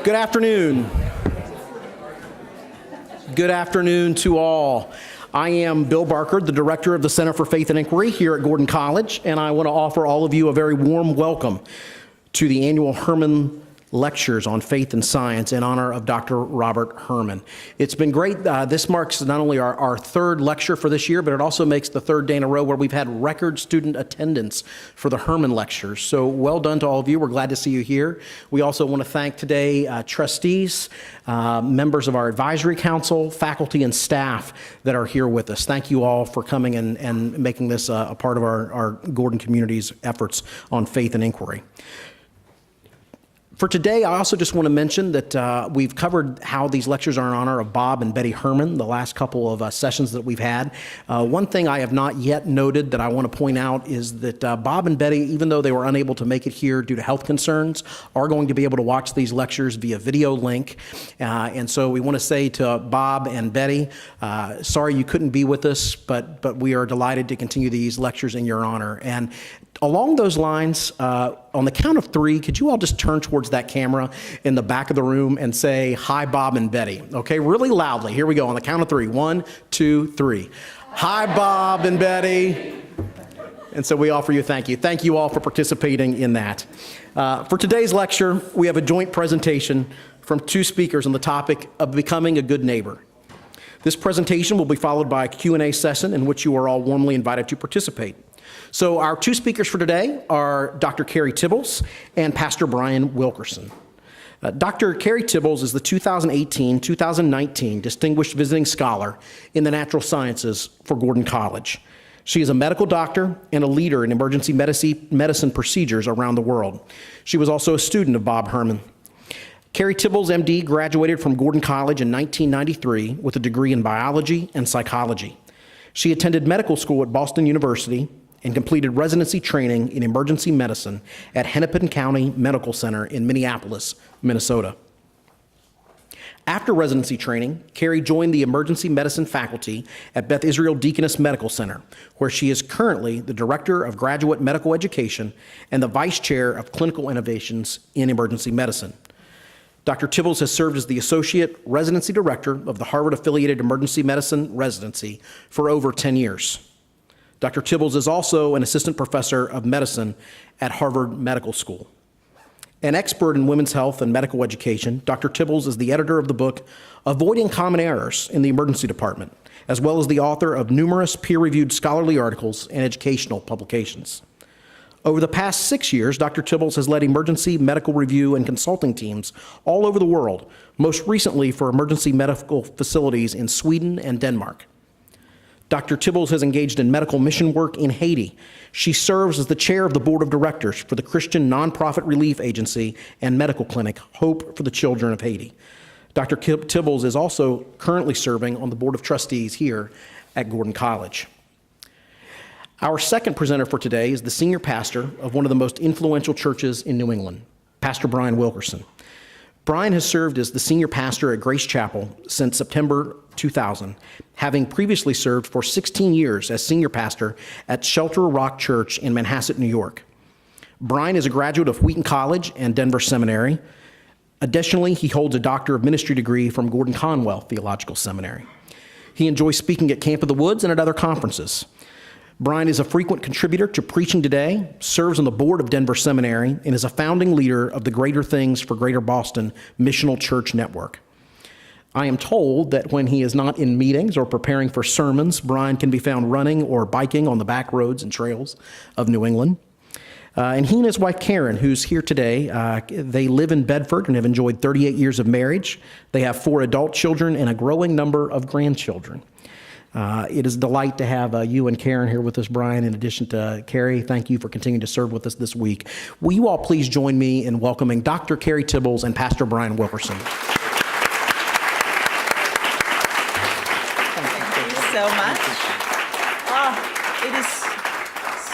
Good afternoon. Good afternoon to all. I am Bill Barker, the director of the Center for Faith and Inquiry here at Gordon College, and I want to offer all of you a very warm welcome to the annual Herrmann Lectures on Faith and Science in honor of Dr. Robert Herrmann. It's been great. This marks not only our third lecture for this year, but it also makes the third day in a row where we've had record student attendance for the Herrmann Lectures. So well done to all of you. We're glad to see you here. We also want to thank today trustees, members of our advisory council, faculty, and staff that are here with us. Thank you all for coming and making this a part of our Gordon community's efforts on faith and inquiry. For today, I also just want to mention that we've covered how these lectures are in honor of Bob and Betty Herrmann, the last couple of sessions that we've had. One thing I have not yet noted that I want to point out is that Bob and Betty, even though they were unable to make it here due to health concerns, are going to be able to watch these lectures via video link. And so we want to say to Bob and Betty, sorry you couldn't be with us, but we are delighted to continue these lectures in your honor. And along those lines, on the count of three, could you all just turn towards that camera in the back of the room and say, hi, Bob and Betty, okay? Really loudly. Here we go on the count of three. 1, 2, 3. Hi, Bob and Betty. And so we offer you thank you. Thank you all for participating in that. For today's lecture, we have a joint presentation from two speakers on the topic of becoming a good neighbor. This presentation will be followed by a Q&A session in which you are all warmly invited to participate. So our two speakers for today are Dr. Kerry Tibbles and Pastor Bryan Wilkerson. Dr. Kerry Tibbles is the 2018-2019 Distinguished Visiting Scholar in the Natural Sciences for Gordon College. She is a medical doctor and a leader in emergency medicine procedures around the world. She was also a student of Bob Herrmann. Kerry Tibbles, MD, graduated from Gordon College in 1993 with a degree in biology and psychology. She attended medical school at Boston University and completed residency training in emergency medicine at Hennepin County Medical Center in Minneapolis, Minnesota. After residency training, Kerry joined the emergency medicine faculty at Beth Israel Deaconess Medical Center, where she is currently the Director of Graduate Medical Education and the Vice Chair of Clinical Innovations in Emergency Medicine. Dr. Tibbles has served as the Associate Residency Director of the Harvard-affiliated Emergency Medicine Residency for over 10 years. Dr. Tibbles is also an assistant professor of medicine at Harvard Medical School. An expert in women's health and medical education, Dr. Tibbles is the editor of the book Avoiding Common Errors in the Emergency Department, as well as the author of numerous peer-reviewed scholarly articles and educational publications. Over the past 6 years, Dr. Tibbles has led emergency medical review and consulting teams all over the world, most recently for emergency medical facilities in Sweden and Denmark. Dr. Tibbles has engaged in medical mission work in Haiti. She serves as the chair of the board of directors for the Christian nonprofit relief agency and medical clinic, Hope for the Children of Haiti. Dr. Tibbles is also currently serving on the board of trustees here at Gordon College. Our second presenter for today is the senior pastor of one of the most influential churches in New England, Pastor Bryan Wilkerson. Bryan has served as the senior pastor at Grace Chapel since September 2000, having previously served for 16 years as senior pastor at Shelter Rock Church in Manhasset, New York. Bryan is a graduate of Wheaton College and Denver Seminary. Additionally, he holds a Doctor of Ministry degree from Gordon Conwell Theological Seminary. He enjoys speaking at Camp of the Woods and at other conferences. Bryan is a frequent contributor to Preaching Today, serves on the board of Denver Seminary, and is a founding leader of the Greater Things for Greater Boston Missional Church Network. I am told that when he is not in meetings or preparing for sermons, Bryan can be found running or biking on the back roads and trails of New England. And he and his wife, Karen, who's here today, they live in Bedford and have enjoyed 38 years of marriage. They have 4 adult children and a growing number of grandchildren. It is a delight to have you and Karen here with us, Bryan, in addition to Carrie. Thank you for continuing to serve with us this week. Will you all please join me in welcoming Dr. Kerry Tibbles and Pastor Bryan Wilkerson. Thank you so much. It is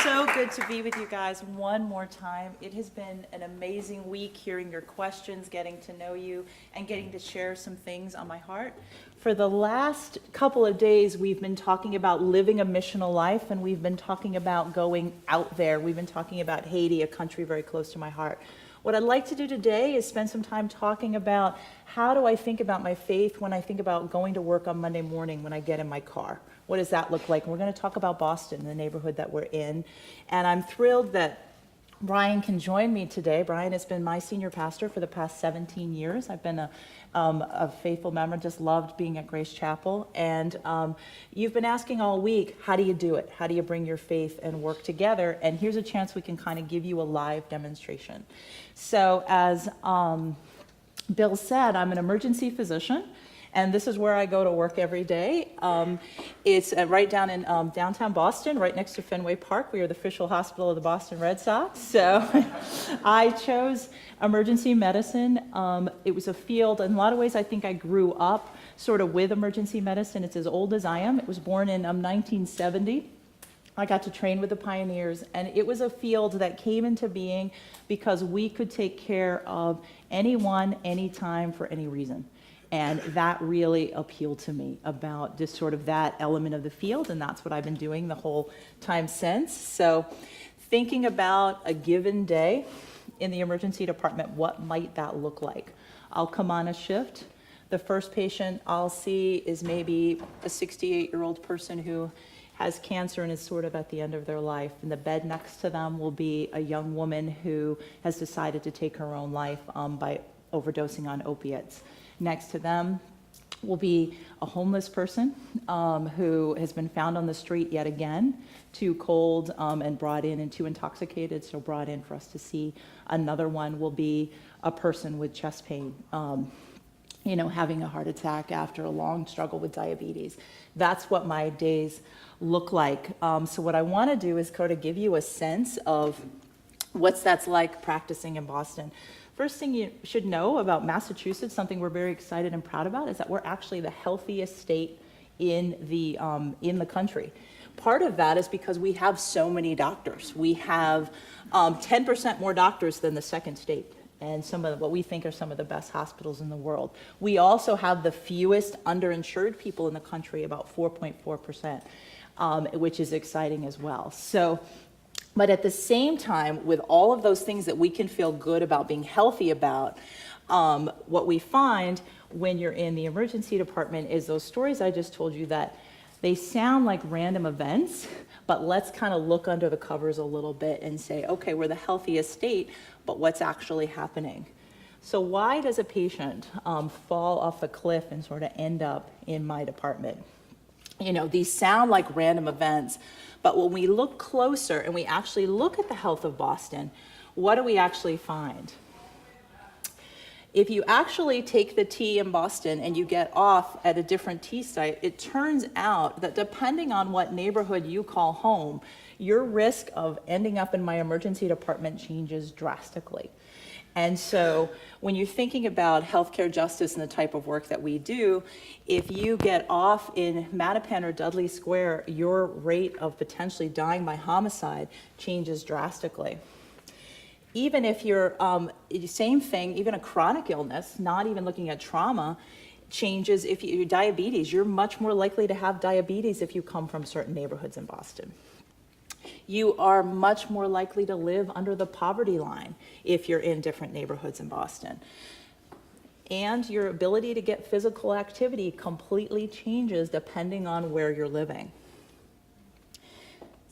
so good to be with you guys one more time. It has been an amazing week hearing your questions, getting to know you, and getting to share some things on my heart. For the last couple of days, we've been talking about living a missional life, and we've been talking about going out there. We've been talking about Haiti, a country very close to my heart. What I'd like to do today is spend some time talking about how do I think about my faith when I think about going to work on Monday morning when I get in my car. What does that look like? And we're going to talk about Boston, the neighborhood that we're in. And I'm thrilled that Bryan can join me today. Bryan has been my senior pastor for the past 17 years. I've been a faithful member, just loved being at Grace Chapel. And you've been asking all week, how do you do it? How do you bring your faith and work together? And here's a chance we can kind of give you a live demonstration. So as Bill said, I'm an emergency physician. And this is where I go to work every day. It's right down in downtown Boston, right next to Fenway Park. We are the official hospital of the Boston Red Sox. So I chose emergency medicine. It was a field, in a lot of ways, I think I grew up sort of with emergency medicine. It's as old as I am. It was born in 1970. I got to train with the pioneers, and it was a field that came into being because we could take care of anyone, anytime, for any reason. And that really appealed to me about just sort of that element of the field, and that's what I've been doing the whole time since. So thinking about a given day in the emergency department, what might that look like? I'll come on a shift. The first patient I'll see is maybe a 68-year-old person who has cancer and is sort of at the end of their life. And the bed next to them will be a young woman who has decided to take her own life by overdosing on opiates. Next to them will be a homeless person who has been found on the street yet again, too cold and brought in, and too intoxicated, so brought in for us to see. Another one will be a person with chest pain, having a heart attack after a long struggle with diabetes. That's what my days look like. So what I want to do is kind of give you a sense of what that's like practicing in Boston. First thing you should know about Massachusetts, something we're very excited and proud about, is that we're actually the healthiest state in the country. Part of that is because we have so many doctors. We have 10% more doctors than the second state, and some of what we think are some of the best hospitals in the world. We also have the fewest underinsured people in the country, about 4.4%, which is exciting as well. But at the same time, with all of those things that we can feel good about being healthy about, what we find when you're in the emergency department is those stories I just told you that they sound like random events, but let's kind of look under the covers a little bit and say, okay, we're the healthiest state, but what's actually happening? So why does a patient fall off a cliff and sort of end up in my department? These sound like random events, but when we look closer and we actually look at the health of Boston, what do we actually find? If you actually take the T in Boston and you get off at a different T site, it turns out that depending on what neighborhood you call home, your risk of ending up in my emergency department changes drastically. And so when you're thinking about healthcare justice and the type of work that we do, if you get off in Mattapan or Dudley Square, your rate of potentially dying by homicide changes drastically. Even if you're, same thing, even a chronic illness, not even looking at trauma, changes. If you're diabetes, you're much more likely to have diabetes if you come from certain neighborhoods in Boston. You are much more likely to live under the poverty line if you're in different neighborhoods in Boston. And your ability to get physical activity completely changes depending on where you're living.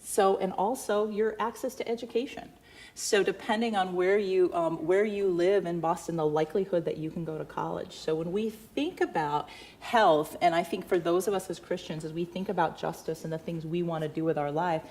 So, and also your access to education. So depending on where you live in Boston, the likelihood that you can go to college. So when we think about health, and I think for those of us as Christians, as we think about justice and the things we want to do with our life,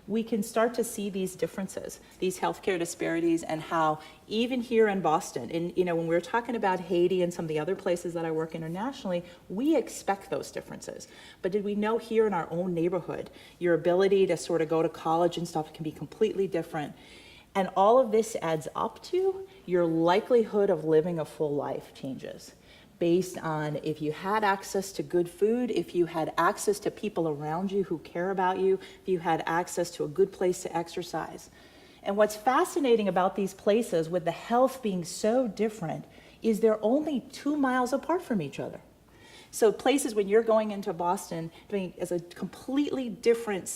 we can start to see these differences, these healthcare disparities, and how even here in Boston, and when we're talking about Haiti and some of the other places that I work internationally, we expect those differences. But did we know here in our own neighborhood, your ability to sort of go to college and stuff can be completely different? And all of this adds up to your likelihood of living a full life changes based on if you had access to good food, if you had access to people around you who care about you, if you had access to a good place to exercise. And what's fascinating about these places, with the health being so different, is they're only 2 miles apart from each other. So places when you're going into Boston, as a completely different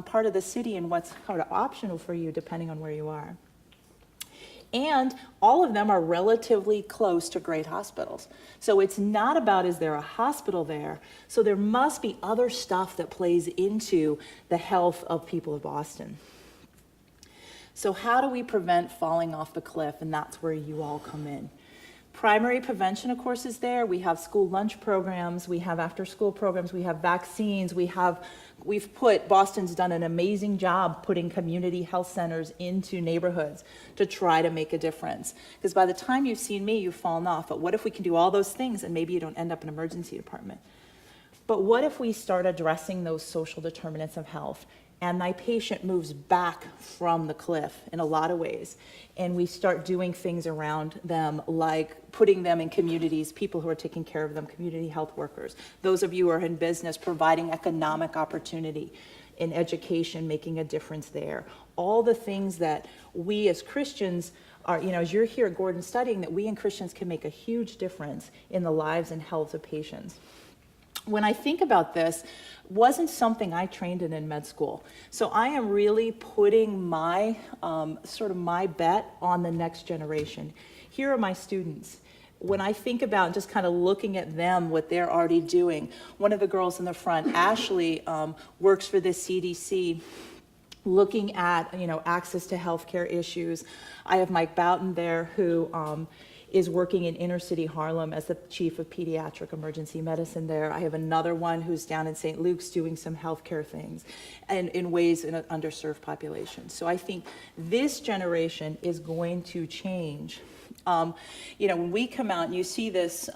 part of the city and what's kind of optional for you depending on where you are. And all of them are relatively close to great hospitals. So it's not about, is there a hospital there? So there must be other stuff that plays into the health of people of Boston. So how do we prevent falling off the cliff? And that's where you all come in. Primary prevention, of course, is there. We have school lunch programs, we have after-school programs, we have vaccines, Boston's done an amazing job putting community health centers into neighborhoods to try to make a difference. Because by the time you've seen me, you've fallen off. But what if we can do all those things and maybe you don't end up in an emergency department? But what if we start addressing those social determinants of health and my patient moves back from the cliff in a lot of ways, and we start doing things around them like putting them in communities, people who are taking care of them, community health workers, those of you who are in business, providing economic opportunity, in education, making a difference there. All the things that we as Christians are, as you're here at Gordon studying, that we and Christians can make a huge difference in the lives and health of patients. When I think about this, wasn't something I trained in med school. So I am really putting my, my bet on the next generation. Here are my students. When I think about just kind of looking at them, what they're already doing, one of the girls in the front, Ashley, works for the CDC, looking at, access to healthcare issues. I have Mike Boughton there, who is working in inner city Harlem as the chief of pediatric emergency medicine there. I have another one who's down in St. Luke's doing some healthcare things and in ways in an underserved population. So I think this generation is going to change. When we come out and you see this,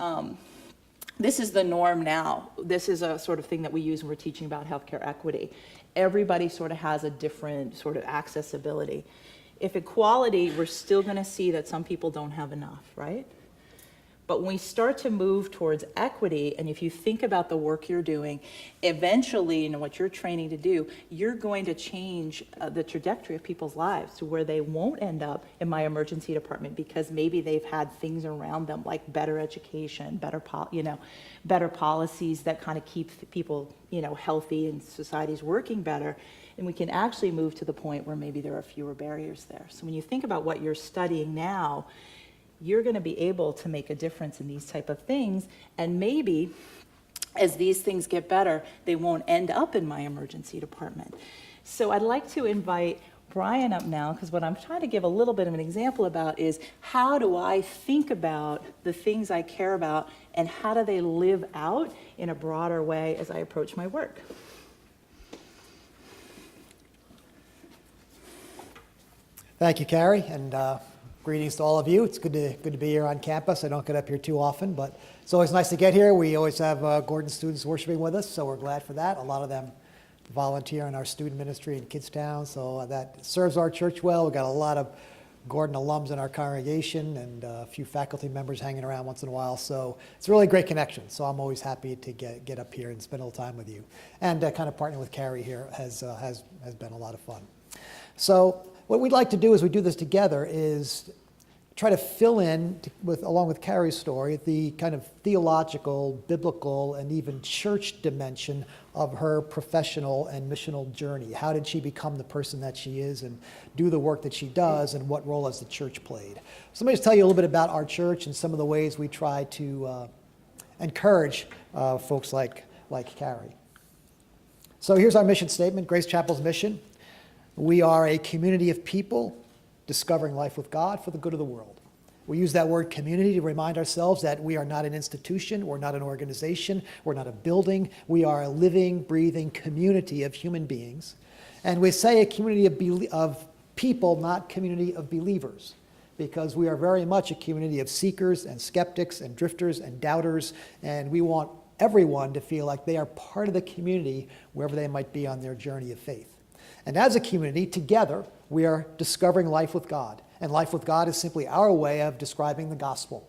this is the norm now. This is a sort of thing that we use when we're teaching about healthcare equity. Everybody sort of has a different sort of accessibility. If equality, we're still going to see that some people don't have enough, right? But when we start to move towards equity, and if you think about the work you're doing, eventually, what you're training to do, you're going to change the trajectory of people's lives to where they won't end up in my emergency department because maybe they've had things around them like better education, better policies that kind of keep people, healthy and society's working better. And we can actually move to the point where maybe there are fewer barriers there. So when you think about what you're studying now, you're going to be able to make a difference in these type of things. And maybe as these things get better, they won't end up in my emergency department. So I'd like to invite Bryan up now, because what I'm trying to give a little bit of an example about is how do I think about the things I care about and how do they live out in a broader way as I approach my work. Thank you, Carrie, and greetings to all of you. It's good to be here on campus. I don't get up here too often, but it's always nice to get here. We always have Gordon students worshiping with us, so we're glad for that. A lot of them volunteer in our student ministry in Kidstown, so that serves our church well. We've got a lot of Gordon alums in our congregation and a few faculty members hanging around once in a while, so it's a really great connection. So I'm always happy to get up here and spend a little time with you. And kind of partnering with Carrie here has been a lot of fun. So what we'd like to do as we do this together is try to fill in, along with Carrie's story, the kind of theological, biblical, and even church dimension of her professional and missional journey. How did she become the person that she is and do the work that she does, and what role has the church played? So let me just tell you a little bit about our church and some of the ways we try to encourage folks like Carrie. So here's our mission statement, Grace Chapel's mission. We are a community of people discovering life with God for the good of the world. We use that word community to remind ourselves that we are not an institution, we're not an organization, we're not a building. We are a living, breathing community of human beings. And we say a community of people, not community of believers, because we are very much a community of seekers and skeptics and drifters and doubters, and we want everyone to feel like they are part of the community wherever they might be on their journey of faith. And as a community, together, we are discovering life with God. And life with God is simply our way of describing the gospel.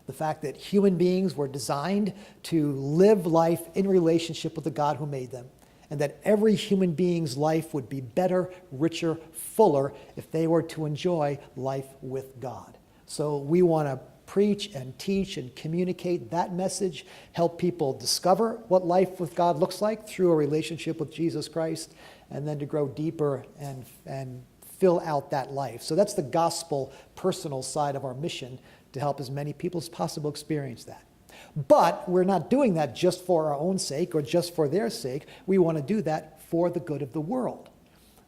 The fact that human beings were designed to live life in relationship with the God who made them. And that every human being's life would be better, richer, fuller if they were to enjoy life with God. So we want to preach and teach and communicate that message, help people discover what life with God looks like through a relationship with Jesus Christ, and then to grow deeper and fill out that life. So that's the gospel personal side of our mission, to help as many people as possible experience that. But we're not doing that just for our own sake or just for their sake. We want to do that for the good of the world.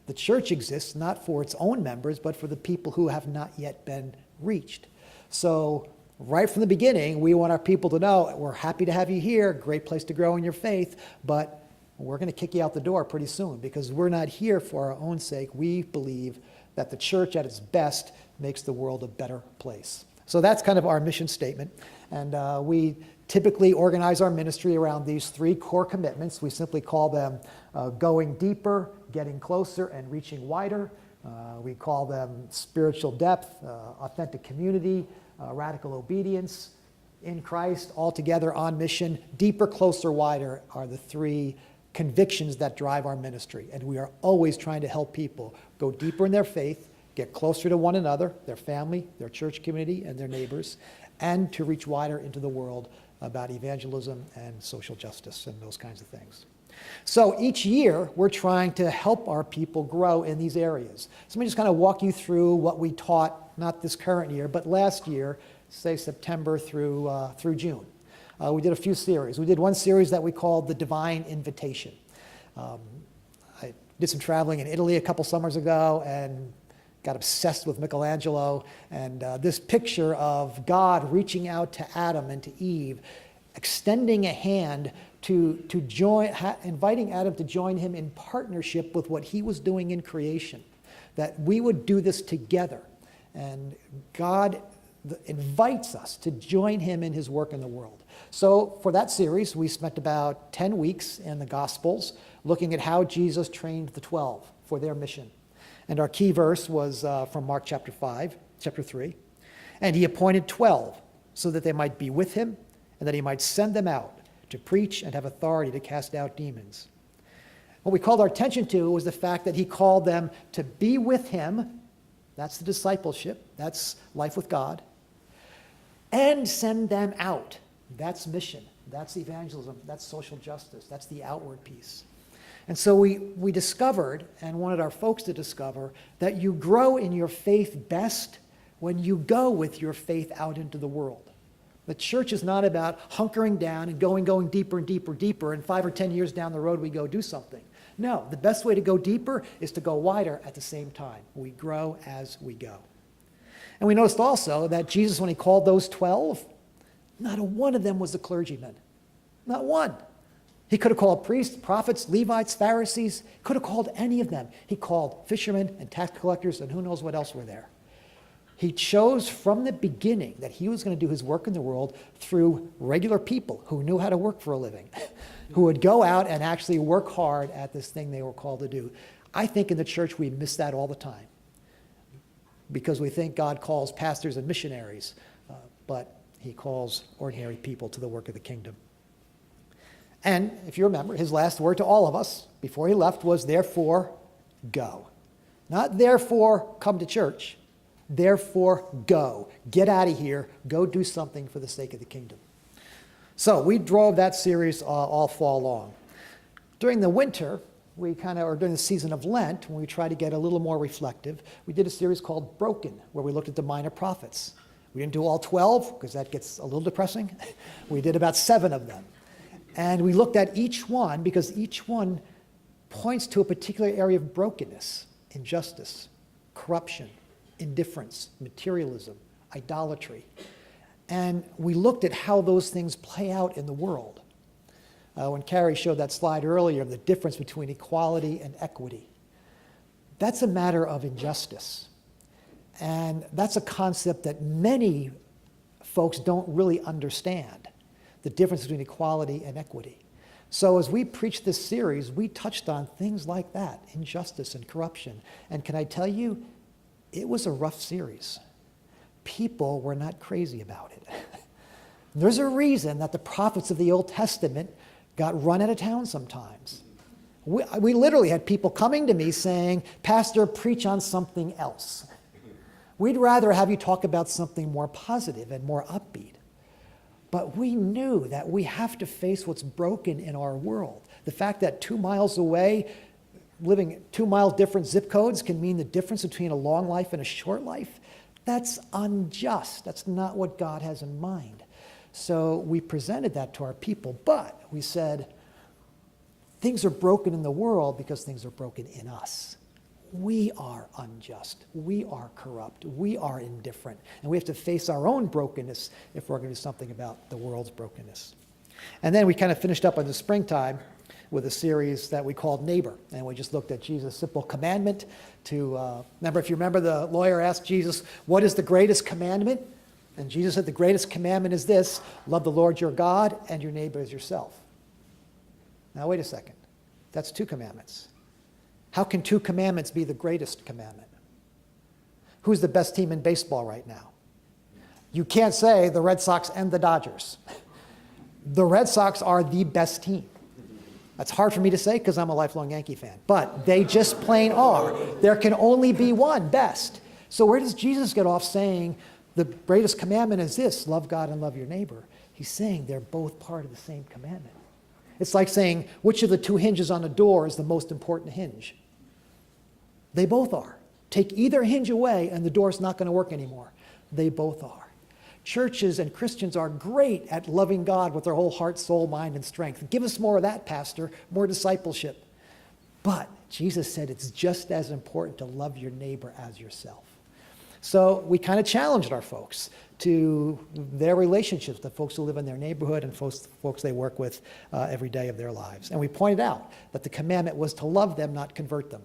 The church exists not for its own members, but for the people who have not yet been reached. So right from the beginning, we want our people to know, we're happy to have you here, great place to grow in your faith, but we're going to kick you out the door pretty soon, because we're not here for our own sake. We believe that the church at its best makes the world a better place. So that's kind of our mission statement. And we typically organize our ministry around these three core commitments. We simply call them going deeper, getting closer, and reaching wider. We call them spiritual depth, authentic community, radical obedience, in Christ, all together on mission. Deeper, closer, wider are the three convictions that drive our ministry. And we are always trying to help people go deeper in their faith, get closer to one another, their family, their church community, and their neighbors, and to reach wider into the world about evangelism and social justice and those kinds of things. So each year, we're trying to help our people grow in these areas. So let me just kind of walk you through what we taught, not this current year, but last year, say September through June. We did a few series. We did one series that we called The Divine Invitation. I did some traveling in Italy a couple summers ago and got obsessed with Michelangelo, and this picture of God reaching out to Adam and to Eve, extending a hand to join, inviting Adam to join him in partnership with what he was doing in creation, that we would do this together. And God invites us to join him in his work in the world. So for that series, we spent about 10 weeks in the Gospels looking at how Jesus trained the 12 for their mission. And our key verse was from Mark chapter 3. And he appointed 12 so that they might be with him and that he might send them out to preach and have authority to cast out demons. What we called our attention to was the fact that he called them to be with him. That's the discipleship. That's life with God. And send them out. That's mission. That's evangelism. That's social justice. That's the outward piece. And so we discovered, and wanted our folks to discover, that you grow in your faith best when you go with your faith out into the world. The church is not about hunkering down and going deeper and deeper, deeper, and 5 or 10 years down the road we go do something. No, the best way to go deeper is to go wider at the same time. We grow as we go. And we noticed also that Jesus, when he called those 12, not a one of them was a clergyman. Not one. He could have called priests, prophets, Levites, Pharisees, could have called any of them. He called fishermen and tax collectors and who knows what else were there. He chose from the beginning that he was going to do his work in the world through regular people who knew how to work for a living, who would go out and actually work hard at this thing they were called to do. I think in the church we miss that all the time because we think God calls pastors and missionaries, but he calls ordinary people to the work of the kingdom. And if you remember, his last word to all of us before he left was, therefore, go. Not therefore, come to church. Therefore, go. Get out of here. Go do something for the sake of the kingdom. So we drove that series all fall long. During the winter, or during the season of Lent, when we tried to get a little more reflective, we did a series called Broken, where we looked at the minor prophets. We didn't do all 12, because that gets a little depressing. We did about 7 of them. And we looked at each one because each one points to a particular area of brokenness, injustice, corruption, indifference, materialism, idolatry. And we looked at how those things play out in the world. When Carrie showed that slide earlier, the difference between equality and equity. That's a matter of injustice. And that's a concept that many folks don't really understand, the difference between equality and equity. So as we preached this series, we touched on things like that, injustice and corruption. And can I tell you, it was a rough series. People were not crazy about it. There's a reason that the prophets of the Old Testament got run out of town sometimes. We literally had people coming to me saying, Pastor, preach on something else. We'd rather have you talk about something more positive and more upbeat. But we knew that we have to face what's broken in our world. The fact that 2 miles away, living 2 mile different zip codes can mean the difference between a long life and a short life. That's unjust. That's not what God has in mind. So we presented that to our people, but we said, things are broken in the world because things are broken in us. We are unjust. We are corrupt. We are indifferent. And we have to face our own brokenness if we're going to do something about the world's brokenness. And then we kind of finished up in the springtime with a series that we called Neighbor. And we just looked at Jesus' simple commandment to, if you remember, the lawyer asked Jesus, what is the greatest commandment? And Jesus said, the greatest commandment is this: love the Lord your God and your neighbor as yourself. Now, wait a second. That's 2 commandments. How can 2 commandments be the greatest commandment? Who's the best team in baseball right now? You can't say the Red Sox and the Dodgers. The Red Sox are the best team. That's hard for me to say because I'm a lifelong Yankee fan, but they just plain are. There can only be one best. So where does Jesus get off saying the greatest commandment is this: love God and love your neighbor? He's saying they're both part of the same commandment. It's like saying, which of the 2 hinges on the door is the most important hinge? They both are. Take either hinge away and the door's not going to work anymore. They both are. Churches and Christians are great at loving God with their whole heart, soul, mind, and strength. Give us more of that, Pastor, more discipleship. But Jesus said it's just as important to love your neighbor as yourself. So we kind of challenged our folks to their relationships, the folks who live in their neighborhood and folks they work with every day of their lives. And we pointed out that the commandment was to love them, not convert them.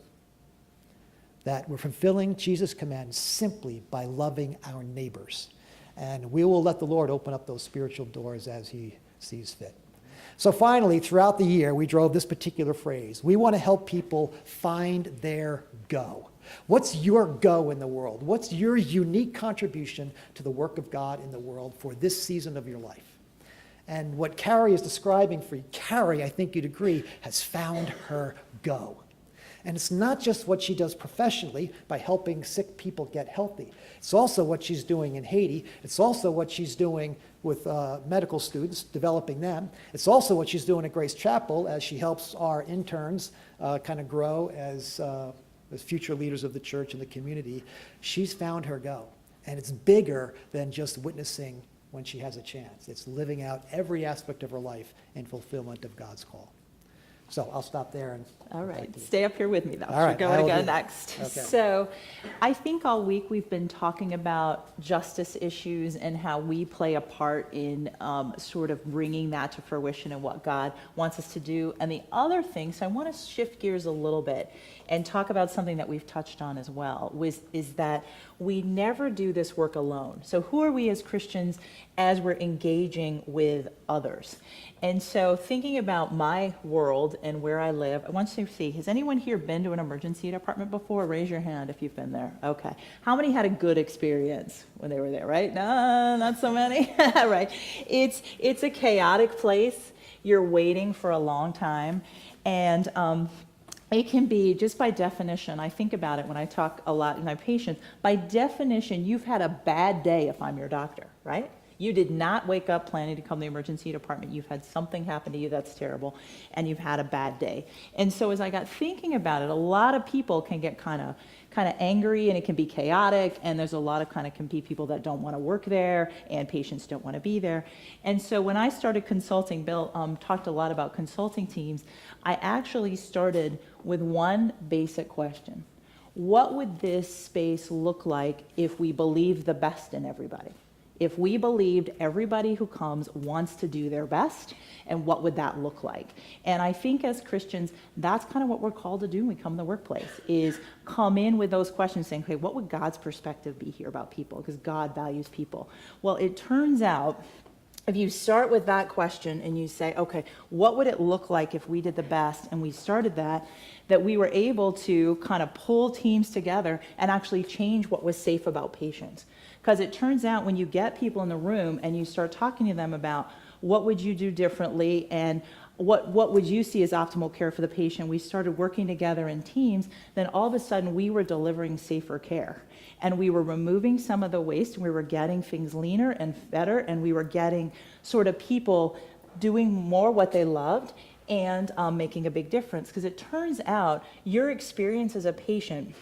That we're fulfilling Jesus' command simply by loving our neighbors. And we will let the Lord open up those spiritual doors as he sees fit. So finally, throughout the year, we drove this particular phrase. We want to help people find their go. What's your go in the world? What's your unique contribution to the work of God in the world for this season of your life? And what Carrie is describing for you, Carrie, I think you'd agree, has found her go. And it's not just what she does professionally by helping sick people get healthy. It's also what she's doing in Haiti. It's also what she's doing with medical students, developing them. It's also what she's doing at Grace Chapel as she helps our interns kind of grow as future leaders of the church and the community. She's found her go. And it's bigger than just witnessing when she has a chance. It's living out every aspect of her life in fulfillment of God's call. So I'll stop there. And all right. Stay up here with me, though. All right. We're going to go next. Okay. So I think all week we've been talking about justice issues and how we play a part in sort of bringing that to fruition and what God wants us to do. And the other thing, so I want to shift gears a little bit and talk about something that we've touched on as well, is that we never do this work alone. So who are we as Christians as we're engaging with others? And so thinking about my world and where I live, I want you to see, has anyone here been to an emergency department before? Raise your hand if you've been there. Okay. How many had a good experience when they were there, right? No, not so many. Right. It's a chaotic place. You're waiting for a long time. And it can be, just by definition, I think about it when I talk a lot with my patients, by definition, you've had a bad day if I'm your doctor, right? You did not wake up planning to come to the emergency department. You've had something happen to you that's terrible, and you've had a bad day. And so as I got thinking about it, a lot of people can get kind of angry, and it can be chaotic, and there's a lot of can be people that don't want to work there, and patients don't want to be there. And so when I started consulting, Bill talked a lot about consulting teams, I actually started with one basic question. What would this space look like if we believed the best in everybody? If we believed everybody who comes wants to do their best, and what would that look like? And I think as Christians, that's kind of what we're called to do when we come to the workplace, is come in with those questions saying, okay, what would God's perspective be here about people? Because God values people. Well, it turns out, if you start with that question and you say, okay, what would it look like if we did the best, and we started that we were able to kind of pull teams together and actually change what was safe about patients. Because it turns out when you get people in the room and you start talking to them about what would you do differently and what would you see as optimal care for the patient, we started working together in teams, then all of a sudden we were delivering safer care. And we were removing some of the waste, and we were getting things leaner and better, and we were getting sort of people doing more what they loved. and making a big difference. Because it turns out your experience as a patient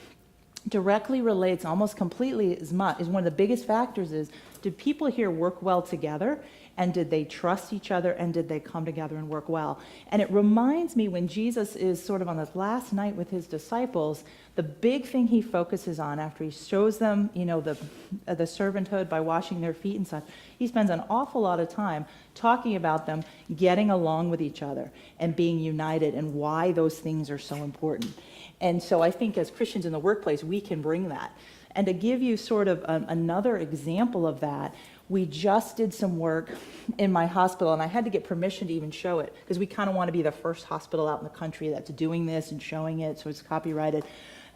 directly relates almost completely as much as one of the biggest factors is, did people here work well together, and did they trust each other, and did they come together and work well? And it reminds me when Jesus is sort of on this last night with his disciples, the big thing he focuses on after he shows them, the servanthood by washing their feet and such, he spends an awful lot of time talking about them getting along with each other and being united and why those things are so important. And so I think as Christians in the workplace, we can bring that. And to give you sort of another example of that, we just did some work in my hospital, and I had to get permission to even show it, because we kind of want to be the first hospital out in the country that's doing this and showing it, so it's copyrighted.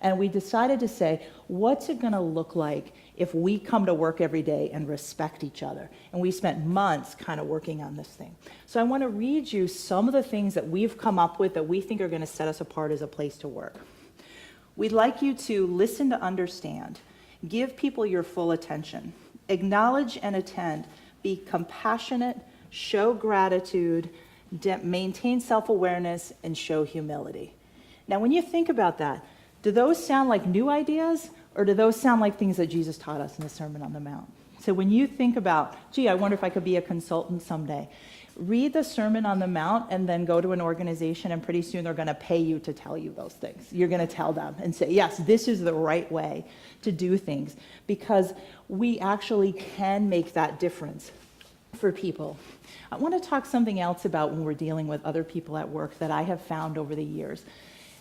And we decided to say, what's it going to look like if we come to work every day and respect each other? And we spent months kind of working on this thing. So I want to read you some of the things that we've come up with that we think are going to set us apart as a place to work. We'd like you to listen to understand, give people your full attention, acknowledge and attend, be compassionate, show gratitude, maintain self-awareness, and show humility. Now, when you think about that, do those sound like new ideas, or do those sound like things that Jesus taught us in the Sermon on the Mount? So when you think about, gee, I wonder if I could be a consultant someday, read the Sermon on the Mount and then go to an organization, and pretty soon they're going to pay you to tell you those things. You're going to tell them and say, yes, this is the right way to do things, because we actually can make that difference for people. I want to talk something else about when we're dealing with other people at work that I have found over the years.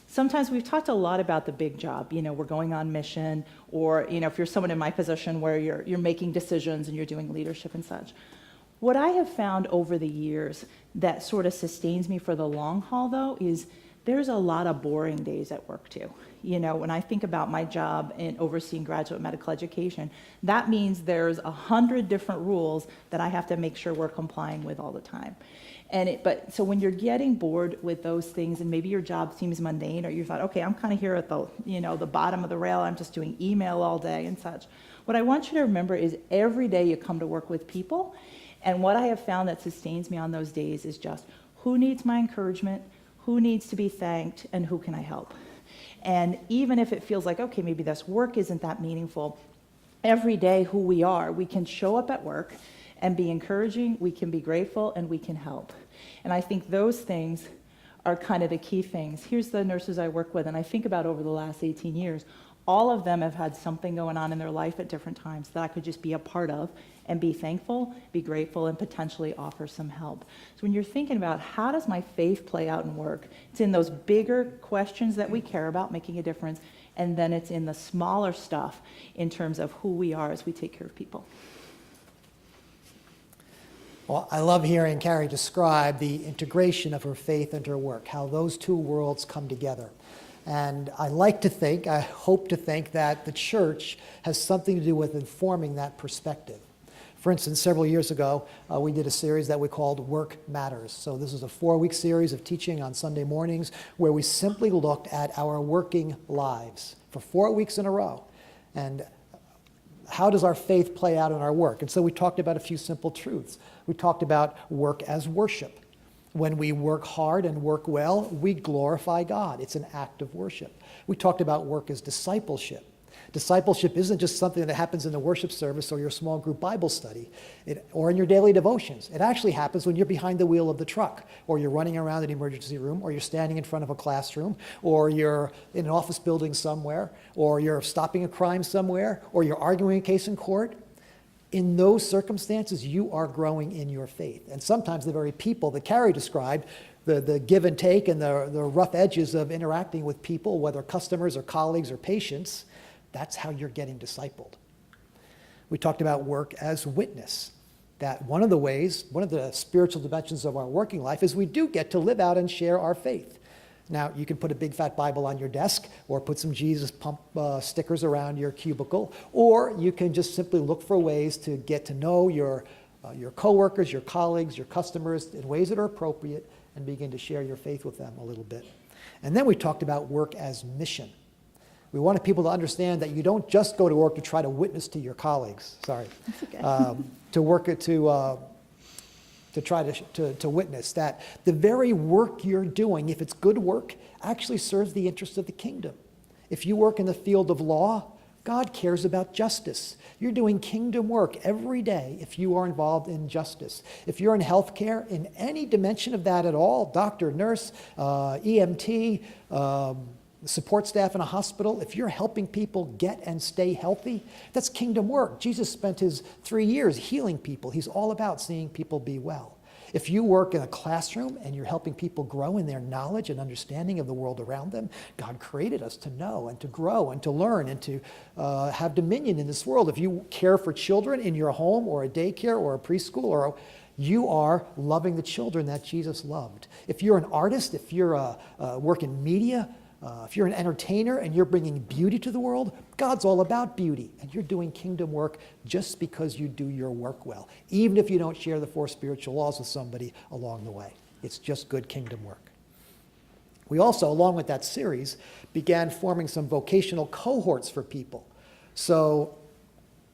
Sometimes we've talked a lot about the big job, we're going on mission, or, if you're someone in my position where you're making decisions and you're doing leadership and such. What I have found over the years that sort of sustains me for the long haul, though, is there's a lot of boring days at work, too. When I think about my job in overseeing graduate medical education, that means there's 100 different rules that I have to make sure we're complying with all the time. So when you're getting bored with those things, and maybe your job seems mundane, or you thought, okay, I'm kind of here at the, the bottom of the rail, I'm just doing email all day and such. What I want you to remember is every day you come to work with people, and what I have found that sustains me on those days is just, who needs my encouragement, who needs to be thanked, and who can I help? And even if it feels like, okay, maybe this work isn't that meaningful, every day who we are, we can show up at work and be encouraging, we can be grateful, and we can help. And I think those things are kind of the key things. Here's the nurses I work with, and I think about over the last 18 years, all of them have had something going on in their life at different times that I could just be a part of and be thankful, be grateful, and potentially offer some help. So when you're thinking about how does my faith play out in work, it's in those bigger questions that we care about, making a difference, and then it's in the smaller stuff in terms of who we are as we take care of people. Well, I love hearing Carrie describe the integration of her faith and her work, how those two worlds come together. And I hope to think that the church has something to do with informing that perspective. For instance, several years ago, we did a series that we called Work Matters. So this is a 4-week series of teaching on Sunday mornings where we simply looked at our working lives for 4 weeks in a row. And how does our faith play out in our work? And so we talked about a few simple truths. We talked about work as worship. When we work hard and work well, we glorify God. It's an act of worship. We talked about work as discipleship. Discipleship isn't just something that happens in the worship service or your small group Bible study or in your daily devotions. It actually happens when you're behind the wheel of the truck, or you're running around an emergency room, or you're standing in front of a classroom, or you're in an office building somewhere, or you're stopping a crime somewhere, or you're arguing a case in court. In those circumstances, you are growing in your faith. And sometimes the very people that Carrie described, the give and take and the rough edges of interacting with people, whether customers or colleagues or patients, that's how you're getting discipled. We talked about work as witness, that one of the spiritual dimensions of our working life is we do get to live out and share our faith. Now, you can put a big fat Bible on your desk, or put some Jesus pump stickers around your cubicle, or you can just simply look for ways to get to know your coworkers, your colleagues, your customers in ways that are appropriate, and begin to share your faith with them a little bit. And then we talked about work as mission. We wanted people to understand that you don't just go to work to try to witness to your colleagues. Sorry. That's okay. To to try to witness that the very work you're doing, if it's good work, actually serves the interests of the kingdom. If you work in the field of law, God cares about justice. You're doing kingdom work every day if you are involved in justice. If you're in healthcare, in any dimension of that at all, doctor, nurse, EMT, support staff in a hospital, if you're helping people get and stay healthy, that's kingdom work. Jesus spent his 3 years healing people. He's all about seeing people be well. If you work in a classroom and you're helping people grow in their knowledge and understanding of the world around them, God created us to know and to grow and to learn and to have dominion in this world. If you care for children in your home or a daycare or a preschool, you are loving the children that Jesus loved. If you're an artist, if you're work in media, if you're an entertainer and you're bringing beauty to the world, God's all about beauty, and you're doing kingdom work just because you do your work well, even if you don't share the 4 spiritual laws with somebody along the way. It's just good kingdom work. We also, along with that series, began forming some vocational cohorts for people. So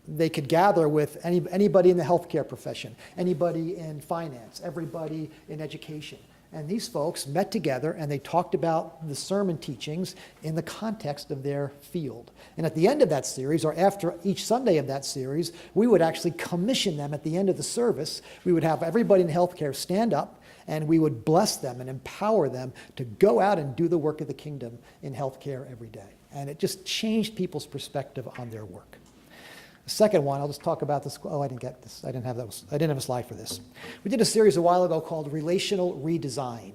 they could gather with anybody in the healthcare profession, anybody in finance, everybody in education. And these folks met together and they talked about the sermon teachings in the context of their field. And at the end of that series, or after each Sunday of that series, we would actually commission them at the end of the service. We would have everybody in healthcare stand up and we would bless them and empower them to go out and do the work of the kingdom in healthcare every day. And it just changed people's perspective on their work. The second one, I'll just talk about this. Oh, I didn't get this. I didn't have a slide for this. We did a series a while ago called Relational Redesign.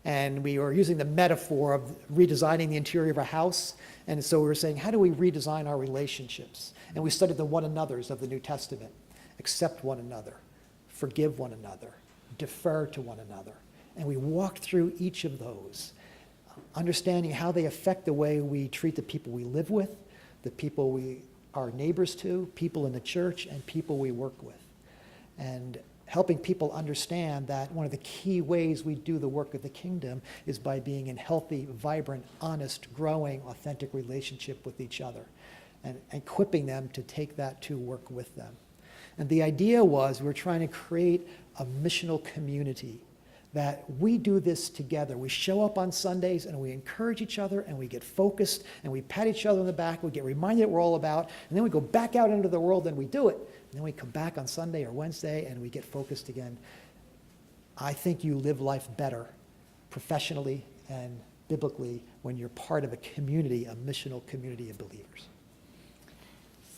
And we were using the metaphor of redesigning the interior of a house. And so we were saying, how do we redesign our relationships? And we studied the one another's of the New Testament. Accept one another, forgive one another, defer to one another. And we walked through each of those, understanding how they affect the way we treat the people we live with, the people we are neighbors to, people in the church, and people we work with. And helping people understand that one of the key ways we do the work of the kingdom is by being in healthy, vibrant, honest, growing, authentic relationship with each other, and equipping them to take that to work with them. And the idea was we're trying to create a missional community that we do this together. We show up on Sundays and we encourage each other and we get focused and we pat each other on the back. We get reminded what we're all about, and then we go back out into the world and we do it. And then we come back on Sunday or Wednesday and we get focused again. I think you live life better professionally and biblically when you're part of a community, a missional community of believers.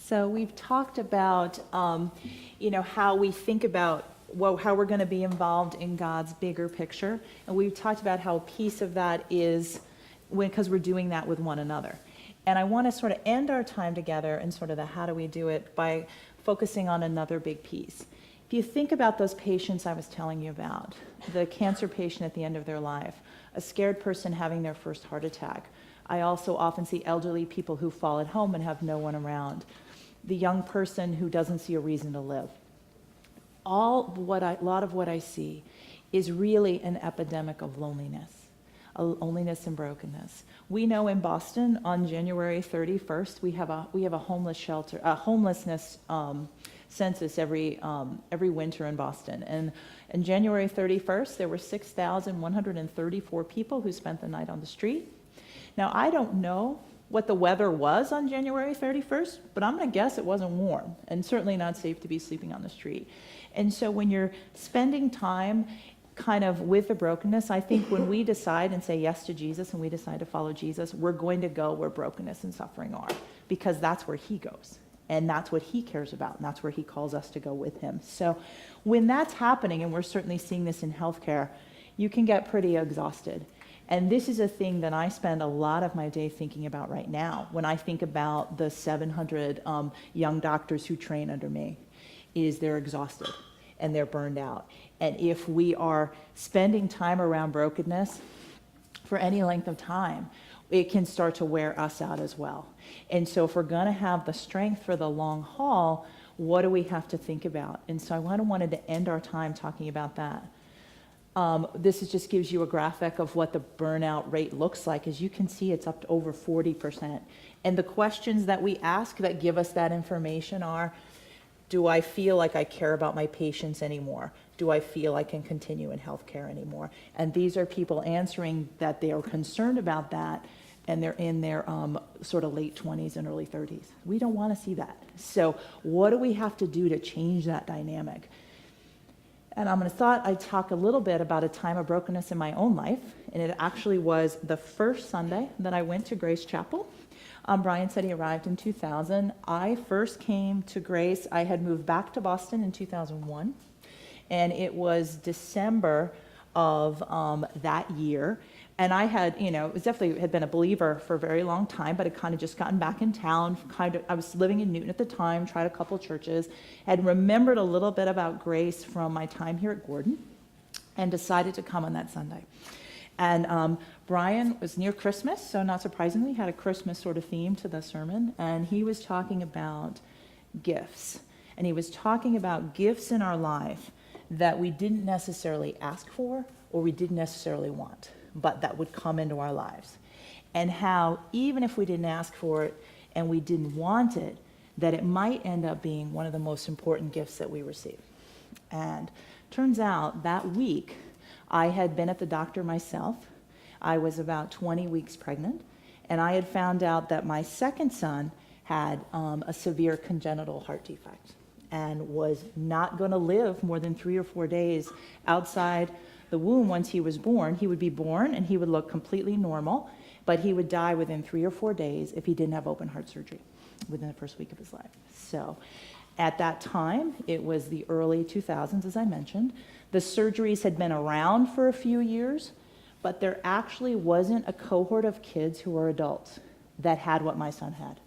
So we've talked about, how we think about how we're going to be involved in God's bigger picture. And we've talked about how a piece of that is because we're doing that with one another. And I want to sort of end our time together and sort of the how do we do it by focusing on another big piece. If you think about those patients I was telling you about, the cancer patient at the end of their life, a scared person having their first heart attack. I also often see elderly people who fall at home and have no one around. The young person who doesn't see a reason to live. A lot of what I see is really an epidemic of loneliness and brokenness. We know in Boston on January 31st we have a homeless shelter, a homelessness census every winter in Boston. And on January 31st there were 6,134 people who spent the night on the street. Now I don't know what the weather was on January 31st, but I'm going to guess it wasn't warm and certainly not safe to be sleeping on the street. And so when you're spending time kind of with the brokenness, I think when we decide and say yes to Jesus and we decide to follow Jesus, we're going to go where brokenness and suffering are, because that's where he goes and that's what he cares about and that's where he calls us to go with him. So when that's happening, and we're certainly seeing this in healthcare, you can get pretty exhausted. And this is a thing that I spend a lot of my day thinking about right now when I think about the 700 young doctors who train under me. Is they're exhausted and they're burned out. And if we are spending time around brokenness for any length of time, it can start to wear us out as well. And so if we're going to have the strength for the long haul, what do we have to think about? And so I wanted to end our time talking about that. Just gives you a graphic of what the burnout rate looks like. As you can see, it's up to over 40%. And the questions that we ask that give us that information are, Do I feel like I care about my patients anymore? Do I feel I can continue in healthcare anymore? And these are people answering that they are concerned about that, and they're in their sort of late 20s and early 30s. We don't want to see that. So what do we have to do to change that dynamic? And I'd talk a little bit about a time of brokenness in my own life, and it actually was the first Sunday that I went to Grace Chapel. Bryan said he arrived in 2000. I first came to Grace. I had moved back to Boston in 2001, and it was December of that year. And I had, it was definitely had been a believer for a very long time, but had kind of just gotten back in town. I was living in Newton at the time, tried a couple churches, had remembered a little bit about Grace from my time here at Gordon, and decided to come on that Sunday. And Bryan was near Christmas, so not surprisingly, had a Christmas sort of theme to the sermon, and he was talking about gifts. And he was talking about gifts in our life that we didn't necessarily ask for or we didn't necessarily want, but that would come into our lives. And how even if we didn't ask for it and we didn't want it, that it might end up being one of the most important gifts that we receive. And turns out that week, I had been at the doctor myself. I was about 20 weeks pregnant, and I had found out that my second son had a severe congenital heart defect and was not going to live more than 3 or 4 days outside the womb. Once he was born, he would be born and he would look completely normal, but he would die within 3 or 4 days if he didn't have open heart surgery within the first week of his life. So at that time, it was the early 2000s, as I mentioned. The surgeries had been around for a few years, but there actually wasn't a cohort of kids who were adults that had what my son had.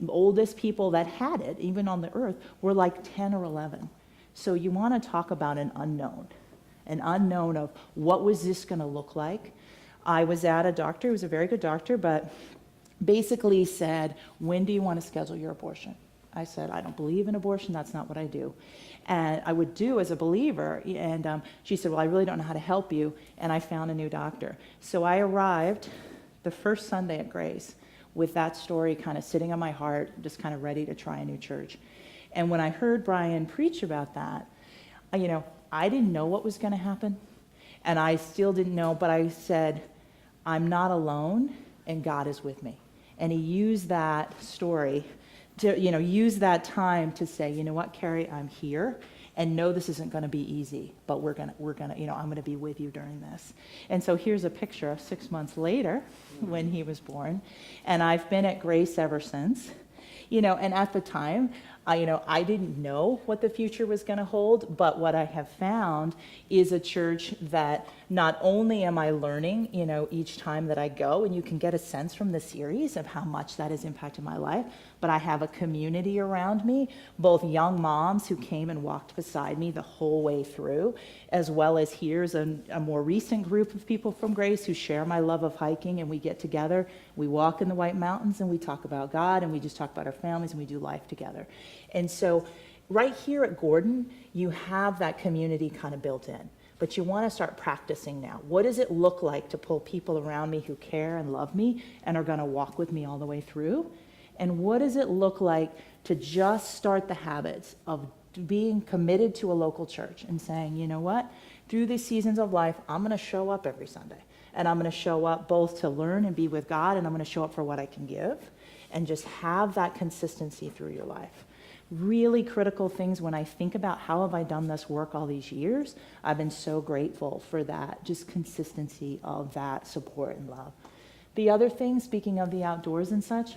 The oldest people that had it, even on the earth, were like 10 or 11. So you want to talk about an unknown of what was this going to look like. I was at a doctor, who was a very good doctor, but basically said, when do you want to schedule your abortion? I said, I don't believe in abortion, that's not what I do. And I would do as a believer, and she said, well, I really don't know how to help you, and I found a new doctor. So I arrived the first Sunday at Grace with that story kind of sitting on my heart, just kind of ready to try a new church. And when I heard Bryan preach about that, I didn't know what was going to happen, and I still didn't know, but I said, I'm not alone, and God is with me. And he used that story to, use that time to say, you know what, Carrie, I'm here, and no, this isn't going to be easy, but we're gonna, I'm going to be with you during this. And so here's a picture of 6 months later when he was born, and I've been at Grace ever since. And at the time, I didn't know what the future was going to hold, but what I have found is a church that not only am I learning, each time that I go, and you can get a sense from the series of how much that has impacted my life, but I have a community around me, both young moms who came and walked beside me the whole way through, as well as here's a more recent group of people from Grace who share my love of hiking, and we get together, we walk in the White Mountains, and we talk about God, and we just talk about our families, and we do life together. And so right here at Gordon, you have that community kind of built in, but you want to start practicing now. What does it look like to pull people around me who care and love me and are going to walk with me all the way through? And what does it look like to just start the habits of being committed to a local church and saying, you know what, through these seasons of life, I'm going to show up every Sunday. And I'm going to show up both to learn and be with God, and I'm going to show up for what I can give, and just have that consistency through your life. Really critical things when I think about how have I done this work all these years. I've been so grateful for that, just consistency of that support and love. The other thing, speaking of the outdoors and such,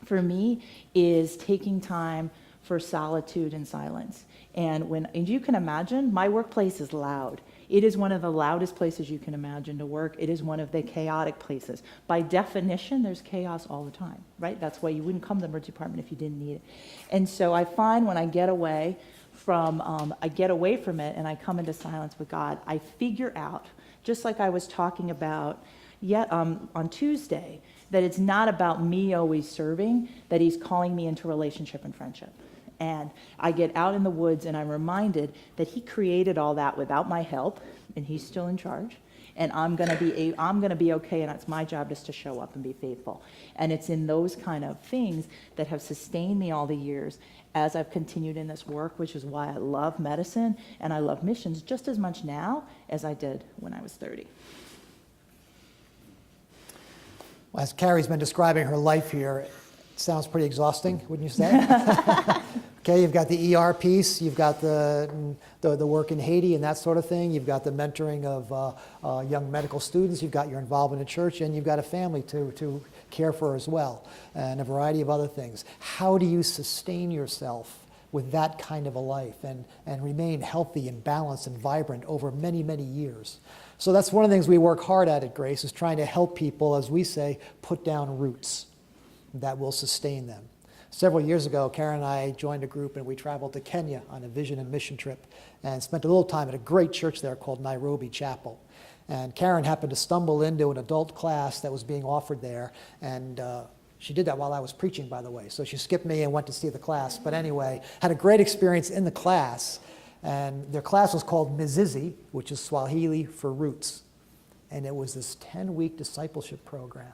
for me is taking time for solitude and silence. And you can imagine, my workplace is loud. It is one of the loudest places you can imagine to work. It is one of the chaotic places. By definition, there's chaos all the time, right? That's why you wouldn't come to the emergency department if you didn't need it. And so I find when I get away from it and I come into silence with God, I figure out, just like I was talking about on Tuesday, that it's not about me always serving, that he's calling me into relationship and friendship. And I get out in the woods and I'm reminded that he created all that without my help, and he's still in charge. and I'm going to be okay, and it's my job just to show up and be faithful. And it's in those kind of things that have sustained me all the years as I've continued in this work, which is why I love medicine and I love missions just as much now as I did when I was 30. Well, as Carrie's been describing her life here, it sounds pretty exhausting, wouldn't you say? Okay, you've got the ER piece, you've got the work in Haiti and that sort of thing, you've got the mentoring of young medical students, you've got your involvement in church, and you've got a family to care for as well, and a variety of other things. How do you sustain yourself with that kind of a life and remain healthy and balanced and vibrant over many, many years? So that's one of the things we work hard at Grace, is trying to help people, as we say, put down roots that will sustain them. Several years ago, Karen and I joined a group and we traveled to Kenya on a vision and mission trip and spent a little time at a great church there called Nairobi Chapel. And Karen happened to stumble into an adult class that was being offered there, and she did that while I was preaching, by the way. So she skipped me and went to see the class. But anyway, had a great experience in the class, and their class was called Mizizi, which is Swahili for roots. And it was this 10-week discipleship program.